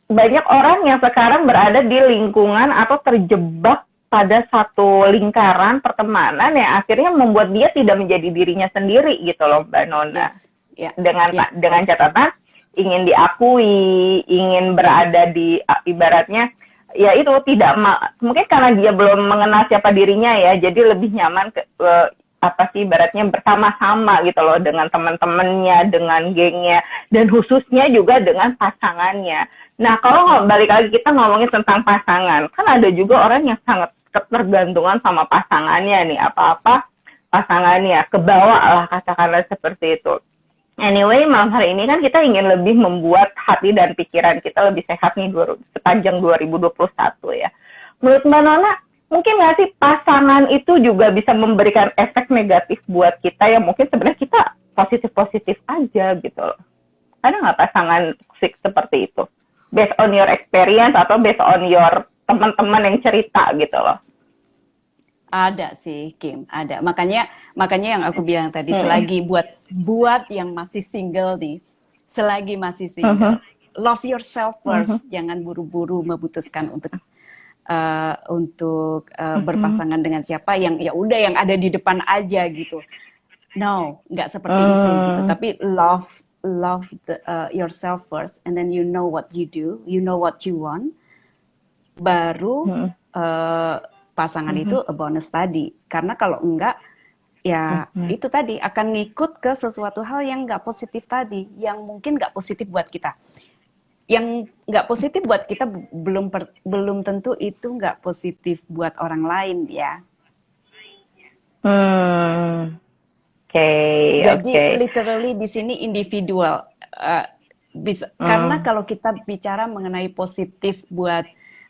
banyak orang yang sekarang berada di lingkungan atau terjebak pada satu lingkaran pertemanan yang akhirnya membuat dia tidak menjadi dirinya sendiri gitu loh, Mbak Nona. Dengan catatan ingin diakui, ingin berada di ibaratnya ya itu mungkin karena dia belum mengenal siapa dirinya ya, jadi lebih nyaman ibaratnya bersama-sama gitu loh dengan teman-temannya, dengan gengnya, dan khususnya juga dengan pasangannya. Nah, kalau balik lagi kita ngomongin tentang pasangan, kan ada juga orang yang sangat ketergantungan sama pasangannya nih, apa-apa pasangannya, kebawa lah katakanlah seperti itu. Anyway, malam hari ini kan kita ingin lebih membuat hati dan pikiran kita lebih sehat nih sepanjang 2021 ya. Menurut Mbak Nona, mungkin nggak sih pasangan itu juga bisa memberikan efek negatif buat kita yang mungkin sebenarnya kita positif-positif aja gitu loh. Ada nggak pasangan seperti itu? Based on your experience atau based on your teman-teman yang cerita gitu loh. Ada sih, Kim, ada. Makanya yang aku bilang tadi, selagi buat yang masih single nih, selagi masih single, love yourself first. Jangan buru-buru memutuskan untuk berpasangan dengan siapa yang ya udah yang ada di depan aja gitu. No, nggak seperti itu gitu. Tapi love yourself first, and then you know what you do, you know what you want. Baru pasangan itu a bonus tadi. Karena kalau enggak, ya itu tadi akan ngikut ke sesuatu hal yang nggak positif tadi, yang mungkin nggak positif buat kita. Yang nggak positif buat kita belum tentu itu nggak positif buat orang lain ya. Jadi literally di sini individual. Karena kalau kita bicara mengenai positif buat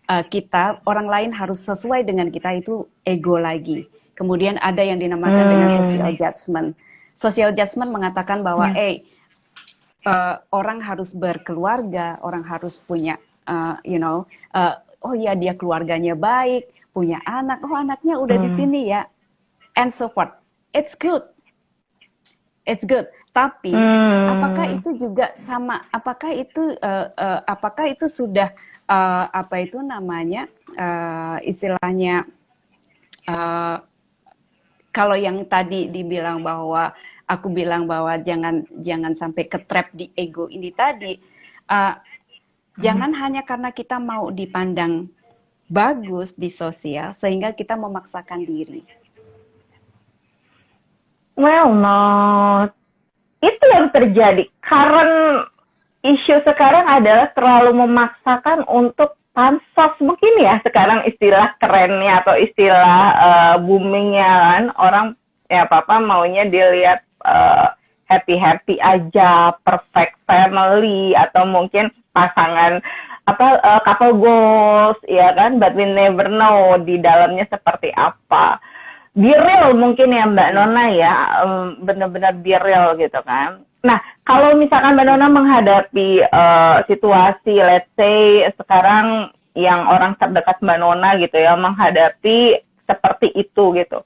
kita, orang lain harus sesuai dengan kita, itu ego lagi. Kemudian ada yang dinamakan dengan social judgment. Social judgment mengatakan bahwa orang harus berkeluarga, orang harus punya, oh ya dia keluarganya baik, punya anak, oh anaknya udah di sini ya, and so forth. It's good. Tapi apakah itu juga sama? Apakah itu sudah istilahnya kalau yang tadi dibilang bahwa aku bilang bahwa jangan sampai ketrap di ego ini tadi, jangan hanya karena kita mau dipandang bagus di sosial sehingga kita memaksakan diri. Well, no. Itu yang terjadi. Current isu sekarang adalah terlalu memaksakan untuk pansos. Mungkin ya sekarang istilah kerennya atau istilah boomingnya kan. Orang ya apa-apa maunya dilihat happy-happy aja, perfect family, atau mungkin pasangan couple goals, ya kan? But we never know di dalamnya seperti apa. Be real mungkin ya Mbak Nona ya, benar-benar be real gitu kan. Nah, kalau misalkan Mbak Nona menghadapi situasi, let's say sekarang yang orang terdekat Mbak Nona gitu ya, menghadapi seperti itu gitu.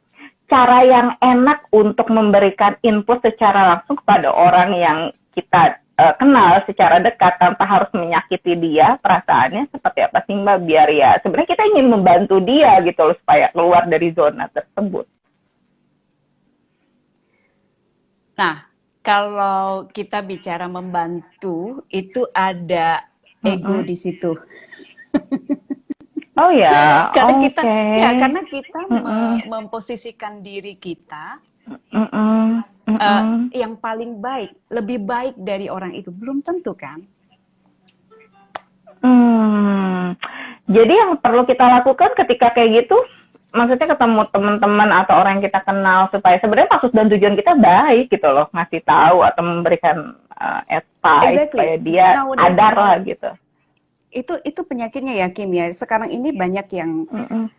Cara yang enak untuk memberikan input secara langsung kepada orang yang kita kenal secara dekat tanpa harus menyakiti dia, perasaannya seperti apa sih Mbak, biar ya sebenarnya kita ingin membantu dia gitu loh supaya keluar dari zona tersebut. Nah, kalau kita bicara membantu itu ada ego di situ. Oh ya, karena kita memposisikan diri kita yang paling baik, lebih baik dari orang itu, belum tentu kan? Hmm. Jadi yang perlu kita lakukan ketika kayak gitu, maksudnya ketemu teman-teman atau orang yang kita kenal supaya sebenarnya maksud dan tujuan kita baik gitu loh, ngasih tahu atau memberikan advice supaya Exactly. dia Nowadays sadar lah gitu. itu penyakitnya ya Kim ya. Sekarang ini banyak yang Mm-mm.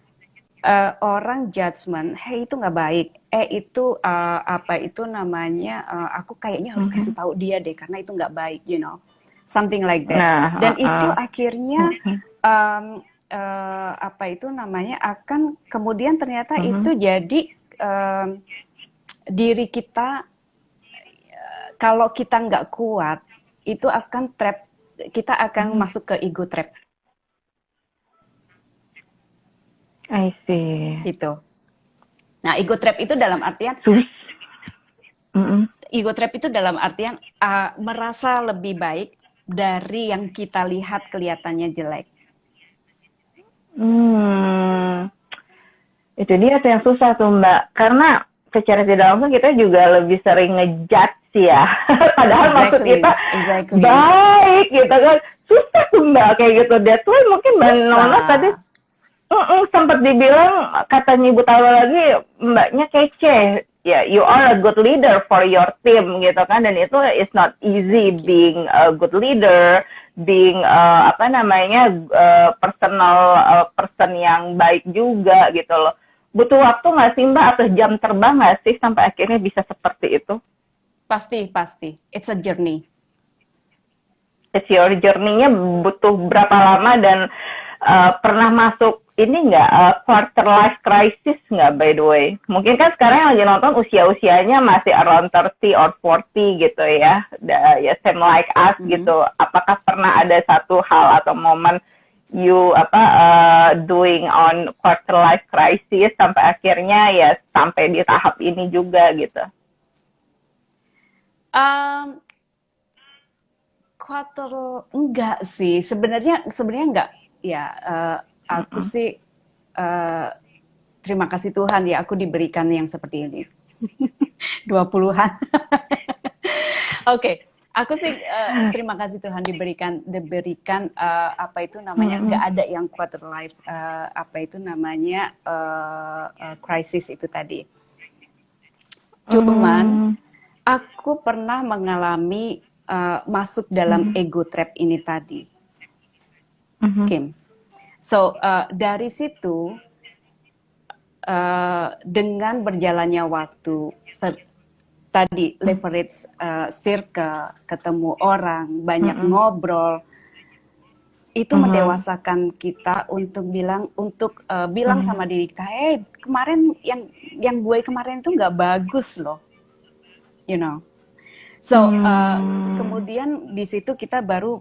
orang judgement, hey itu nggak baik, itu apa itu namanya, aku kayaknya harus kasih Mhm. tahu dia deh karena itu nggak baik, you know, something like that. Nah, Dan itu akhirnya Mhm. apa itu namanya akan kemudian ternyata Mhm. itu jadi diri kita kalau kita nggak kuat itu akan trap, kita akan Mhm. masuk ke ego trap I see. gitu. Nah, ego trap itu dalam artian Sus. Mm-mm. ego trap itu dalam artian merasa lebih baik dari yang kita lihat kelihatannya jelek. Itu dia tuh yang susah tuh Mbak, karena secara tidak langsung kita juga lebih sering ngejudge ya. Padahal maksud kita Exactly. baik gitu kan. Susah tuh Mbak kayak gitu. That's why mungkin Mbak Nona tadi sempat dibilang, katanya Ibu Tawa lagi, Mbaknya kece. Ya, you are a good leader for your team gitu kan, dan itu is not easy being a good leader, being apa namanya personal person yang baik juga gitu loh. Butuh waktu nggak sih Mbak atau jam terbang nggak sih sampai akhirnya bisa seperti itu? Pasti. It's a journey. It's your journey-nya butuh berapa lama, dan pernah masuk ini nggak quarter life crisis nggak, by the way? Mungkin kan sekarang yang lagi nonton usia-usianya masih around 30 or 40 gitu ya. Ya same like us gitu. Apakah pernah ada satu hal atau momen you doing on quarter life crisis sampai akhirnya ya sampai di tahap ini juga gitu? Quarter enggak sih, sebenarnya enggak ya. Aku sih terima kasih Tuhan ya, aku diberikan yang seperti ini. 20-an. Oke, aku sih terima kasih Tuhan diberikan apa itu namanya, nggak ada yang quarter life apa itu namanya crisis itu tadi. Cuman aku pernah mengalami masuk dalam ego trap ini tadi, Kim. So dari situ dengan berjalannya waktu tadi leverage circle, ketemu orang, banyak ngobrol, itu mendewasakan kita untuk bilang sama diri kita, hey kemarin yang gue kemarin itu nggak bagus loh, you know. So kemudian di situ kita baru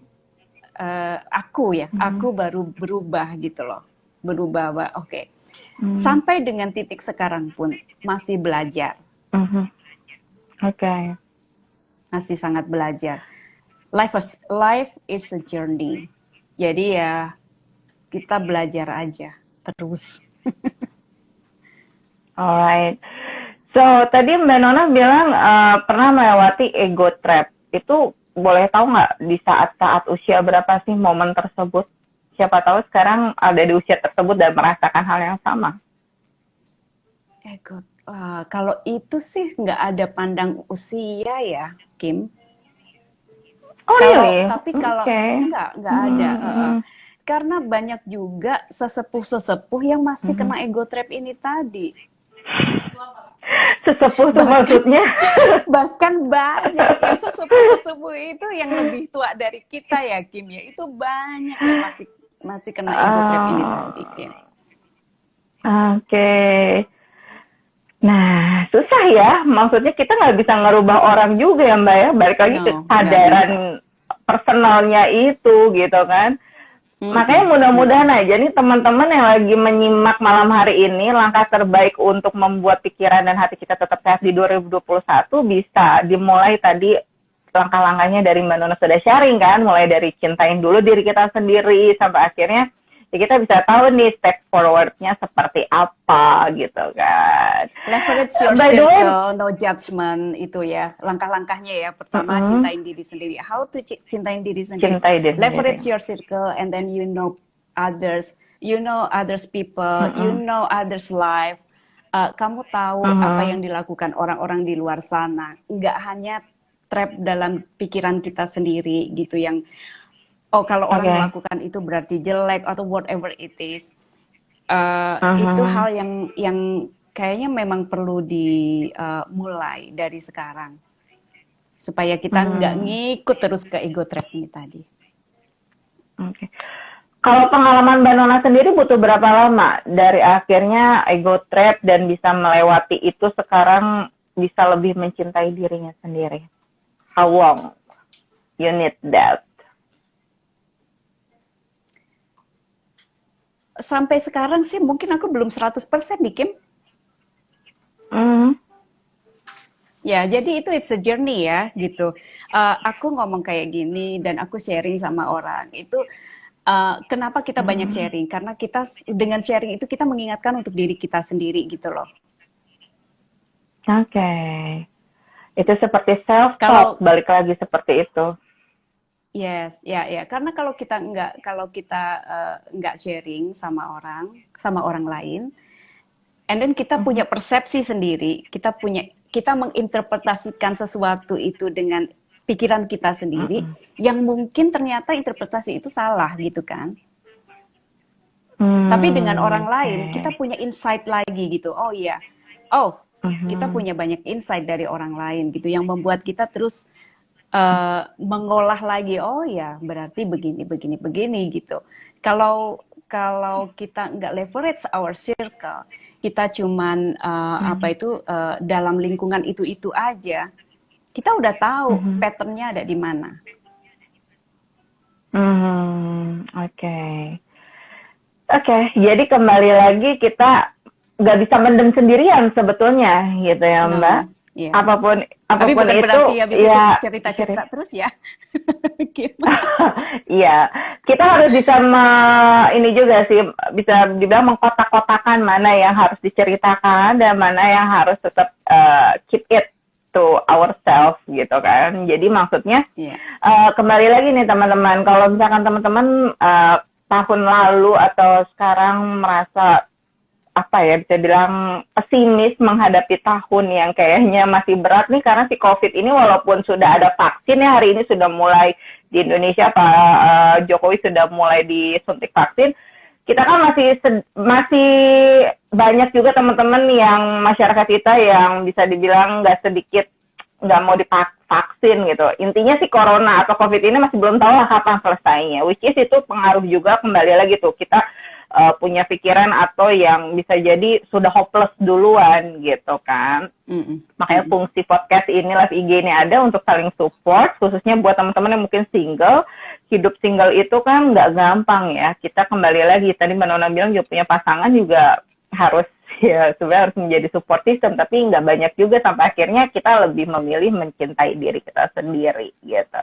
aku baru berubah gitu loh, berubah. Oke. Sampai dengan titik sekarang pun masih belajar. Oke. Masih sangat belajar. Life is a journey. Jadi ya kita belajar aja terus. Alright. So tadi Mbak Nona bilang pernah melewati ego trap. Itu boleh tahu nggak di saat-saat usia berapa sih momen tersebut? Siapa tahu sekarang ada di usia tersebut dan merasakan hal yang sama. Ego, kalau itu sih nggak ada pandang usia ya, Kim. Oh really? Tapi kalau nggak ada. Karena banyak juga sesepuh yang masih kena ego trap ini tadi. Sesepuh tuh maksudnya? Bahkan banyak yang sesepuh itu yang lebih tua dari kita ya, Kim ya. Itu banyak yang masih kena ego trap ini tadi, Kim. Oke. Nah, susah ya. Maksudnya kita nggak bisa ngerubah orang juga ya, Mbak ya. Balik lagi ke kesadaran personalnya itu gitu kan. Makanya mudah-mudahan aja nih teman-teman yang lagi menyimak malam hari ini, langkah terbaik untuk membuat pikiran dan hati kita tetap sehat di 2021 bisa dimulai tadi langkah-langkahnya dari Mbak Nona sudah sharing kan, mulai dari cintain dulu diri kita sendiri sampai akhirnya ya kita bisa tahu nih step forward-nya seperti apa gitu kan. Leverage your By the way, circle, no judgment itu ya. Langkah-langkahnya ya. Pertama, cintain diri sendiri. How to cintain diri sendiri? cintai diri Leverage sendiri. your circle and then you know others. You know others people, you know others life. Kamu tahu apa yang dilakukan orang-orang di luar sana. Nggak hanya trap dalam pikiran kita sendiri gitu yang kalau orang melakukan itu berarti jelek atau whatever it is. Itu hal yang kayaknya memang perlu dimulai dari sekarang supaya kita nggak ngikut terus ke ego trap ini tadi. Oke. Kalau pengalaman Mbak Nona sendiri butuh berapa lama dari akhirnya ego trap dan bisa melewati itu sekarang bisa lebih mencintai dirinya sendiri? How long you need that? Sampai sekarang sih mungkin aku belum 100% nih, Kim. Ya, jadi itu it's a journey ya, gitu. Aku ngomong kayak gini dan aku sharing sama orang. Itu kenapa kita banyak sharing? Karena kita dengan sharing itu kita mengingatkan untuk diri kita sendiri gitu loh. Oke. Itu seperti self-talk, balik lagi seperti itu. Yes, ya. Karena kalau kita nggak sharing sama orang lain, and then kita punya persepsi sendiri, kita menginterpretasikan sesuatu itu dengan pikiran kita sendiri, yang mungkin ternyata interpretasi itu salah gitu kan. Tapi dengan orang lain, kita punya insight lagi gitu. Oh iya, kita punya banyak insight dari orang lain gitu, yang membuat kita terus mengolah lagi. Oh ya, berarti begini gitu. Kalau kita nggak leverage our circle, kita cuman dalam lingkungan itu aja, kita udah tahu patternnya ada di mana. Oke. Jadi kembali lagi kita nggak bisa mendem sendirian sebetulnya, gitu ya Mbak. Yeah. Apapun Tapi bukan itu, berarti habis ya, itu cerita-cerita terus ya. Iya, kita harus bisa ini juga sih, bisa dibilang mengkotak-kotakan mana yang harus diceritakan dan mana yang harus tetap keep it to ourselves gitu kan. Jadi maksudnya kembali lagi nih teman-teman, kalau misalkan teman-teman tahun lalu atau sekarang merasa bisa bilang pesimis menghadapi tahun yang kayaknya masih berat nih karena si COVID ini, walaupun sudah ada vaksin ya, hari ini sudah mulai di Indonesia Pak Jokowi sudah mulai disuntik vaksin, kita kan masih banyak juga teman-teman yang masyarakat kita yang bisa dibilang nggak sedikit nggak mau divaksin gitu. Intinya si corona atau COVID ini masih belum tahu lah kapan selesainya, which is itu pengaruh juga kembali lagi tuh kita punya pikiran atau yang bisa jadi sudah hopeless duluan gitu kan. Makanya fungsi podcast ini, live IG ini ada untuk saling support, khususnya buat teman-teman yang mungkin single. Hidup single itu kan nggak gampang ya. Kita kembali lagi, tadi Mbak Nona bilang juga punya pasangan juga harus sebenarnya harus menjadi support system, tapi nggak banyak juga sampai akhirnya kita lebih memilih mencintai diri kita sendiri gitu.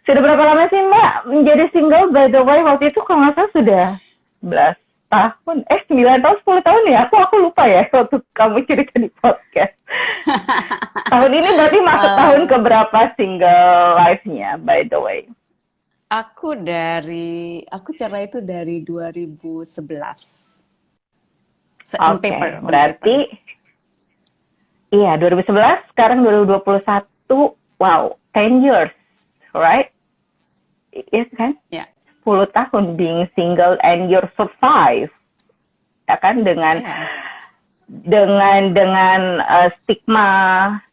Sudah berapa lama sih Mbak menjadi single? By the way, waktu itu kalau nggak salah sudah 11 tahun, 9 tahun, 10 tahun ya, aku lupa ya waktu kamu cerita di podcast. Tahun ini berarti masuk tahun keberapa single life-nya, by the way? Aku cerai itu dari 2011. Oke, berarti iya 2011, sekarang 2021, wow, 10 years, right? Yes kan? Ya. 10 tahun being single and you survive, ya kan, dengan stigma,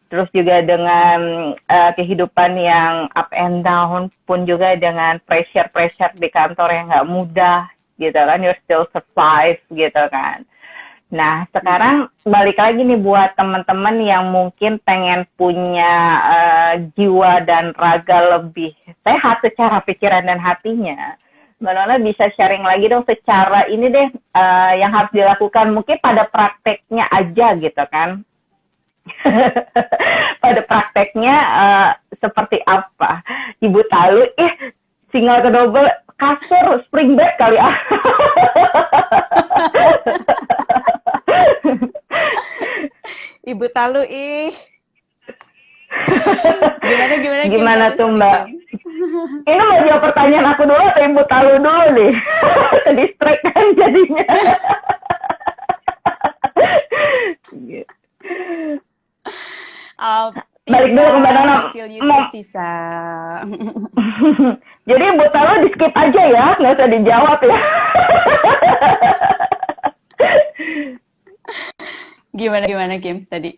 terus juga dengan kehidupan yang up and down, pun juga dengan pressure di kantor yang nggak mudah, gitu kan, you still survive, gitu kan. Nah, sekarang balik lagi nih buat teman-teman yang mungkin pengen punya jiwa dan raga lebih sehat secara pikiran dan hatinya. Mbak Nona bisa sharing lagi dong secara ini deh yang harus dilakukan mungkin pada prakteknya aja gitu kan. Pada prakteknya seperti apa? Ibu tahu, single ke double, kasur, spring bed kali ah. Ibu Talu ih. Gimana Kim? Gimana Bagus tuh nih, Mbak? Kim. Ini mau jawab pertanyaan aku dulu atau Ibu Talu dulu nih? Ke-distract kan jadinya. Balik dulu ke Mbak Nana. I feel you too, Tisa. Jadi Ibu Talu di skip aja ya, nggak usah dijawab ya. Gimana Kim tadi?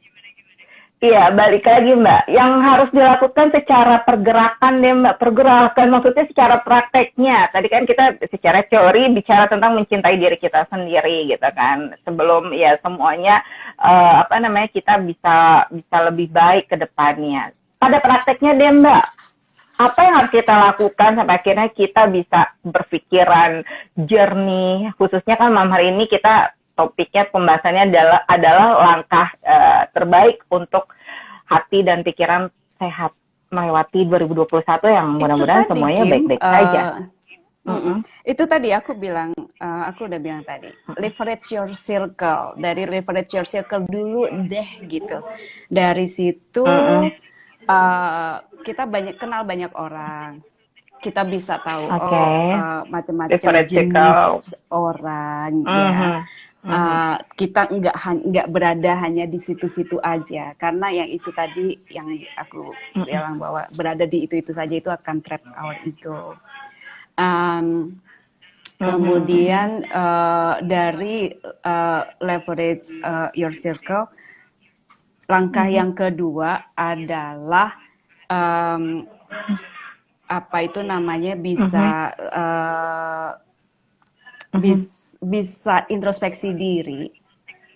Iya, balik lagi Mbak. Yang harus dilakukan secara pergerakan deh Mbak. Pergerakan maksudnya secara prakteknya. Tadi kan kita secara teori bicara tentang mencintai diri kita sendiri gitu kan. Sebelum ya semuanya kita bisa lebih baik ke depannya. Pada prakteknya deh Mbak. Apa yang harus kita lakukan sampai akhirnya kita bisa berpikiran jernih. Khususnya kan malam hari ini kita topiknya pembahasannya adalah langkah terbaik untuk hati dan pikiran sehat melewati 2021 yang mudah-mudahan semuanya baik-baik saja. Itu tadi aku udah bilang tadi, leverage your circle. Dari leverage your circle dulu deh gitu. Dari situ kita kenal banyak orang. Kita bisa tahu macam-macam jenis orang ya. Kita nggak berada hanya di situ-situ aja, karena yang itu tadi yang aku bilang bahwa berada di itu saja itu akan trap our ego. Kemudian dari leverage your circle, langkah yang kedua adalah bisa introspeksi diri,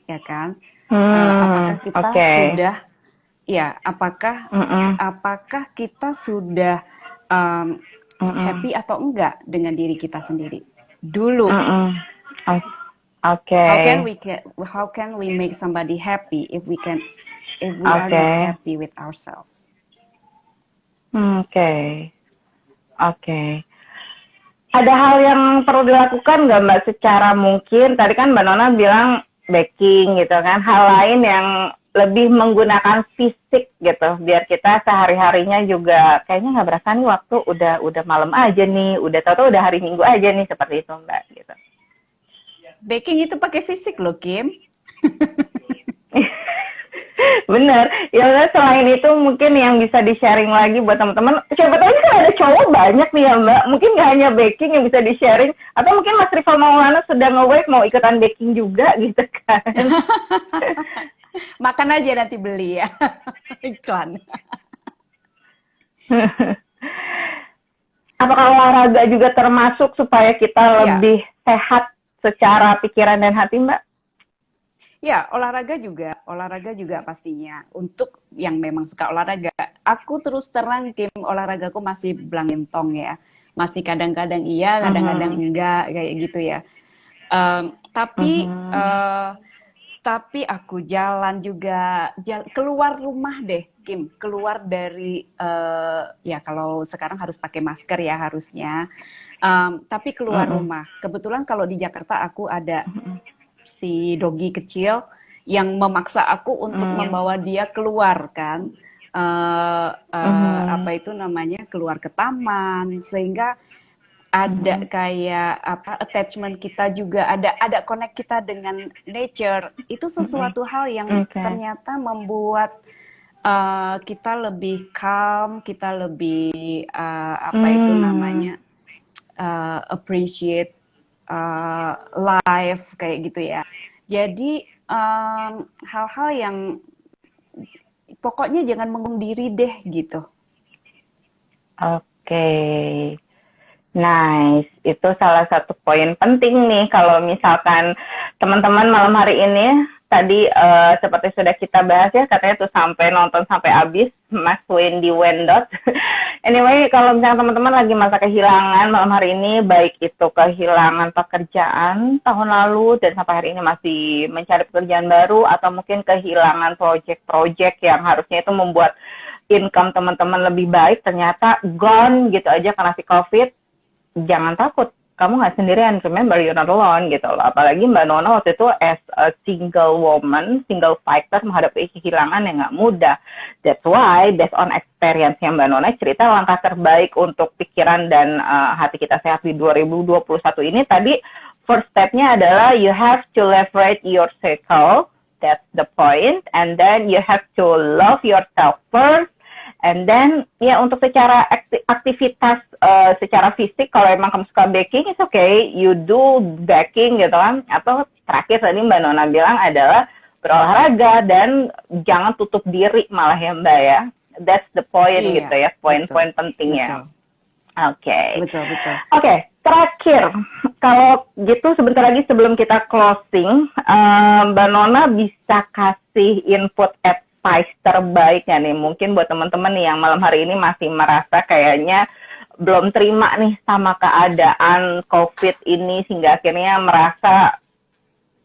ya kan? Apakah kita sudah, ya? Apakah kita sudah happy atau enggak dengan diri kita sendiri dulu? How can we make somebody happy if we are not happy with ourselves? Ada hal yang perlu dilakukan nggak Mbak secara mungkin? Tadi kan Mbak Nona bilang baking gitu kan. Hal lain yang lebih menggunakan fisik gitu. Biar kita sehari-harinya juga kayaknya nggak berasa nih waktu udah malam aja nih. Udah tahu-tahu udah hari Minggu aja nih, seperti itu Mbak gitu. Baking itu pakai fisik loh, Kim. Bener, ya selain itu mungkin yang bisa di-sharing lagi buat teman-teman, siapa tahu kan ada cowok banyak nih ya Mbak, mungkin nggak hanya baking yang bisa di-sharing, atau mungkin Mas Rival Maulana sedang nge-wake mau ikutan baking juga gitu kan. Makan aja nanti beli ya, iklan. Apakah olahraga juga termasuk supaya kita lebih sehat secara pikiran dan hati Mbak? Ya, olahraga juga pastinya. Untuk yang memang suka olahraga, aku terus terang Kim, olahragaku masih belangentong ya. Masih kadang-kadang iya, kadang-kadang enggak, kayak gitu ya. Tapi aku jalan juga, keluar rumah deh Kim. Keluar dari, ya kalau sekarang harus pakai masker ya harusnya. Tapi keluar rumah. Kebetulan kalau di Jakarta aku ada si Dogi kecil yang memaksa aku untuk membawa dia keluar kan, keluar ke taman, sehingga ada kayak attachment kita juga, ada connect kita dengan nature. Itu sesuatu hal yang ternyata membuat kita lebih calm, kita lebih appreciate life kayak gitu ya. Jadi hal-hal yang pokoknya jangan mengurung diri deh gitu. Nice, itu salah satu poin penting nih kalau misalkan teman-teman malam hari ini tadi seperti sudah kita bahas ya, katanya tuh sampai nonton sampai habis Mas Wendy Wendot. Anyway, kalau misalnya teman-teman lagi masa kehilangan malam hari ini, baik itu kehilangan pekerjaan tahun lalu dan sampai hari ini masih mencari pekerjaan baru, atau mungkin kehilangan project-project yang harusnya itu membuat income teman-teman lebih baik, ternyata gone gitu aja karena si COVID, jangan takut. kamu nggak sendirian, remember you're not alone gitu loh. Apalagi Mbak Nona waktu itu as a single woman, single fighter menghadapi kehilangan yang nggak mudah. That's why based on experience yang Mbak Nona cerita, langkah terbaik untuk pikiran dan hati kita sehat di 2021 ini tadi, first step-nya adalah you have to leverage your circle, that's the point, and then you have to love yourself first. And then ya untuk secara aktivitas secara fisik, kalau emang kamu suka baking, it's okay, you do baking gitu kan. Atau terakhir tadi Mbak Nona bilang adalah berolahraga dan jangan tutup diri malah ya Mbak ya. That's the point gitu ya, poin-poin pentingnya. Oke. Betul. Oke, terakhir kalau gitu sebentar lagi sebelum kita closing, Mbak Nona bisa kasih input advice terbaik nggak nih? Mungkin buat teman-teman yang malam hari ini masih merasa kayaknya belum terima nih sama keadaan COVID ini sehingga akhirnya merasa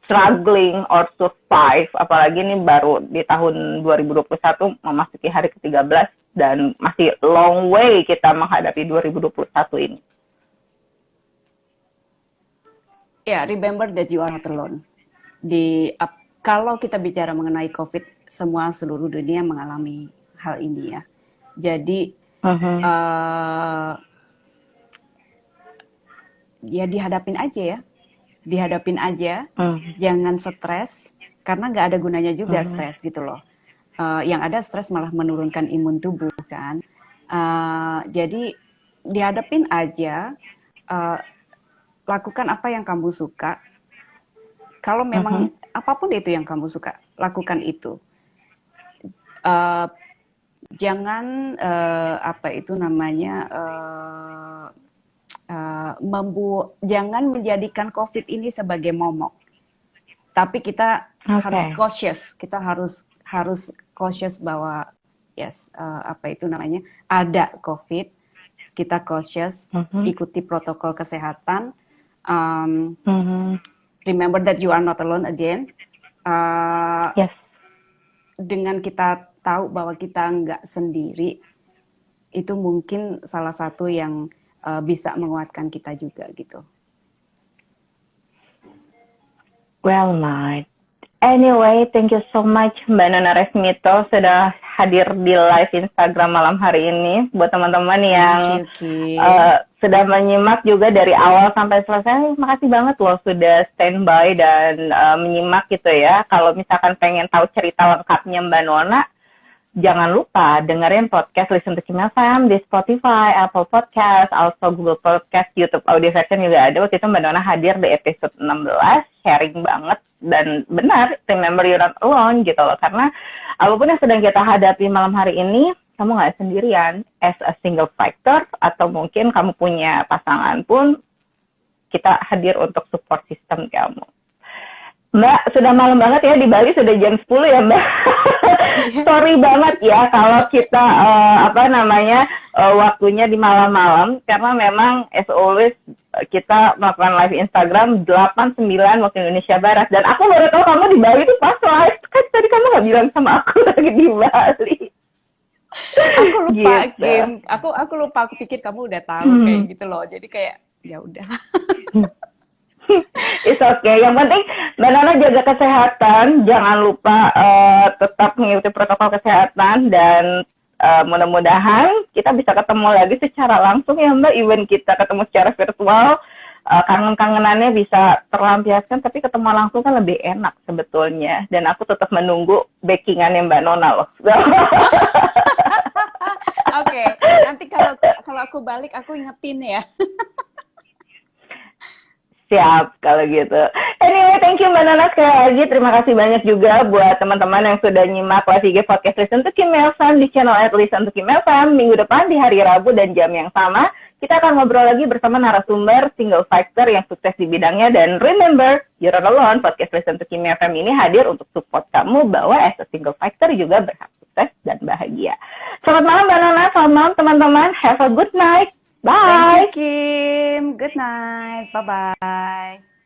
struggling or survive. Apalagi ini baru di tahun 2021 memasuki hari ke-13 dan masih long way kita menghadapi 2021 ini. Ya, remember that you are not alone. Kalau kita bicara mengenai COVID, semua seluruh dunia mengalami hal ini ya. Jadi ya dihadapin aja ya, jangan stres karena nggak ada gunanya juga stres gitu loh. Yang ada stres malah menurunkan imun tubuh kan. Jadi dihadapin aja, lakukan apa yang kamu suka. Kalau memang apapun itu yang kamu suka, lakukan itu. Jangan jangan menjadikan COVID ini sebagai momok. Tapi kita harus cautious. Kita harus cautious bahwa ada COVID. Kita cautious, ikuti protokol kesehatan. Remember that you are not alone again. Yes. Dengan kita tahu bahwa kita nggak sendiri, itu mungkin salah satu yang bisa menguatkan kita juga gitu. Well, Mike. Anyway, thank you so much Mbak Nona Resmito sudah hadir di live Instagram malam hari ini. Buat teman-teman yang sudah menyimak juga dari awal sampai selesai, makasih banget loh sudah standby dan menyimak gitu ya. Kalau misalkan pengen tahu cerita lengkapnya Mbak Nona, jangan lupa dengerin podcast Listen to Kim FM di Spotify, Apple Podcast, also Google Podcast, YouTube audio version juga ada. Waktu itu Mbak Nona hadir di episode 16, sharing banget. Dan benar, remember you're not alone gitu loh. Karena apapun yang sedang kita hadapi malam hari ini, kamu nggak sendirian. As a single fighter, atau mungkin kamu punya pasangan pun, kita hadir untuk support system kamu. Mbak, sudah malam banget ya, di Bali sudah jam 10 ya Mbak. Sorry banget ya kalau kita waktunya di malam-malam, karena memang as always kita melakukan live Instagram 8-9 waktu Indonesia Barat, dan aku baru tahu kamu di Bali itu pas live, kan tadi kamu nggak bilang sama aku lagi di Bali. Aku lupa, gitu. Kim. Aku lupa, aku pikir kamu udah tahu kayak gitu loh. Jadi kayak ya udah. It's okay. Yang penting Mbak Nona jaga kesehatan, jangan lupa tetap mengikuti protokol kesehatan, dan mudah-mudahan kita bisa ketemu lagi secara langsung ya Mbak. Even kita ketemu secara virtual, kangen-kangenannya bisa terlampiaskan, tapi ketemu langsung kan lebih enak sebetulnya. Dan aku tetap menunggu bakingannya Mbak Nona loh. Oke, nanti kalau aku balik aku ingetin ya. Siap, kalau gitu. Anyway, thank you Mbak Nona sekali lagi. Terima kasih banyak juga buat teman-teman yang sudah nyimak Live IG Podcast Listen to Kim FM di channel @Listen to Kim FM. Minggu depan di hari Rabu dan jam yang sama, kita akan ngobrol lagi bersama narasumber single fighter yang sukses di bidangnya. Dan remember, you're not alone. Podcast Listen to Kim FM ini hadir untuk support kamu bahwa as a single fighter juga berhak sukses dan bahagia. Selamat malam Mbak Nona, selamat malam teman-teman. Have a good night. Bye. Thank you, Kim. Good night. Bye-bye.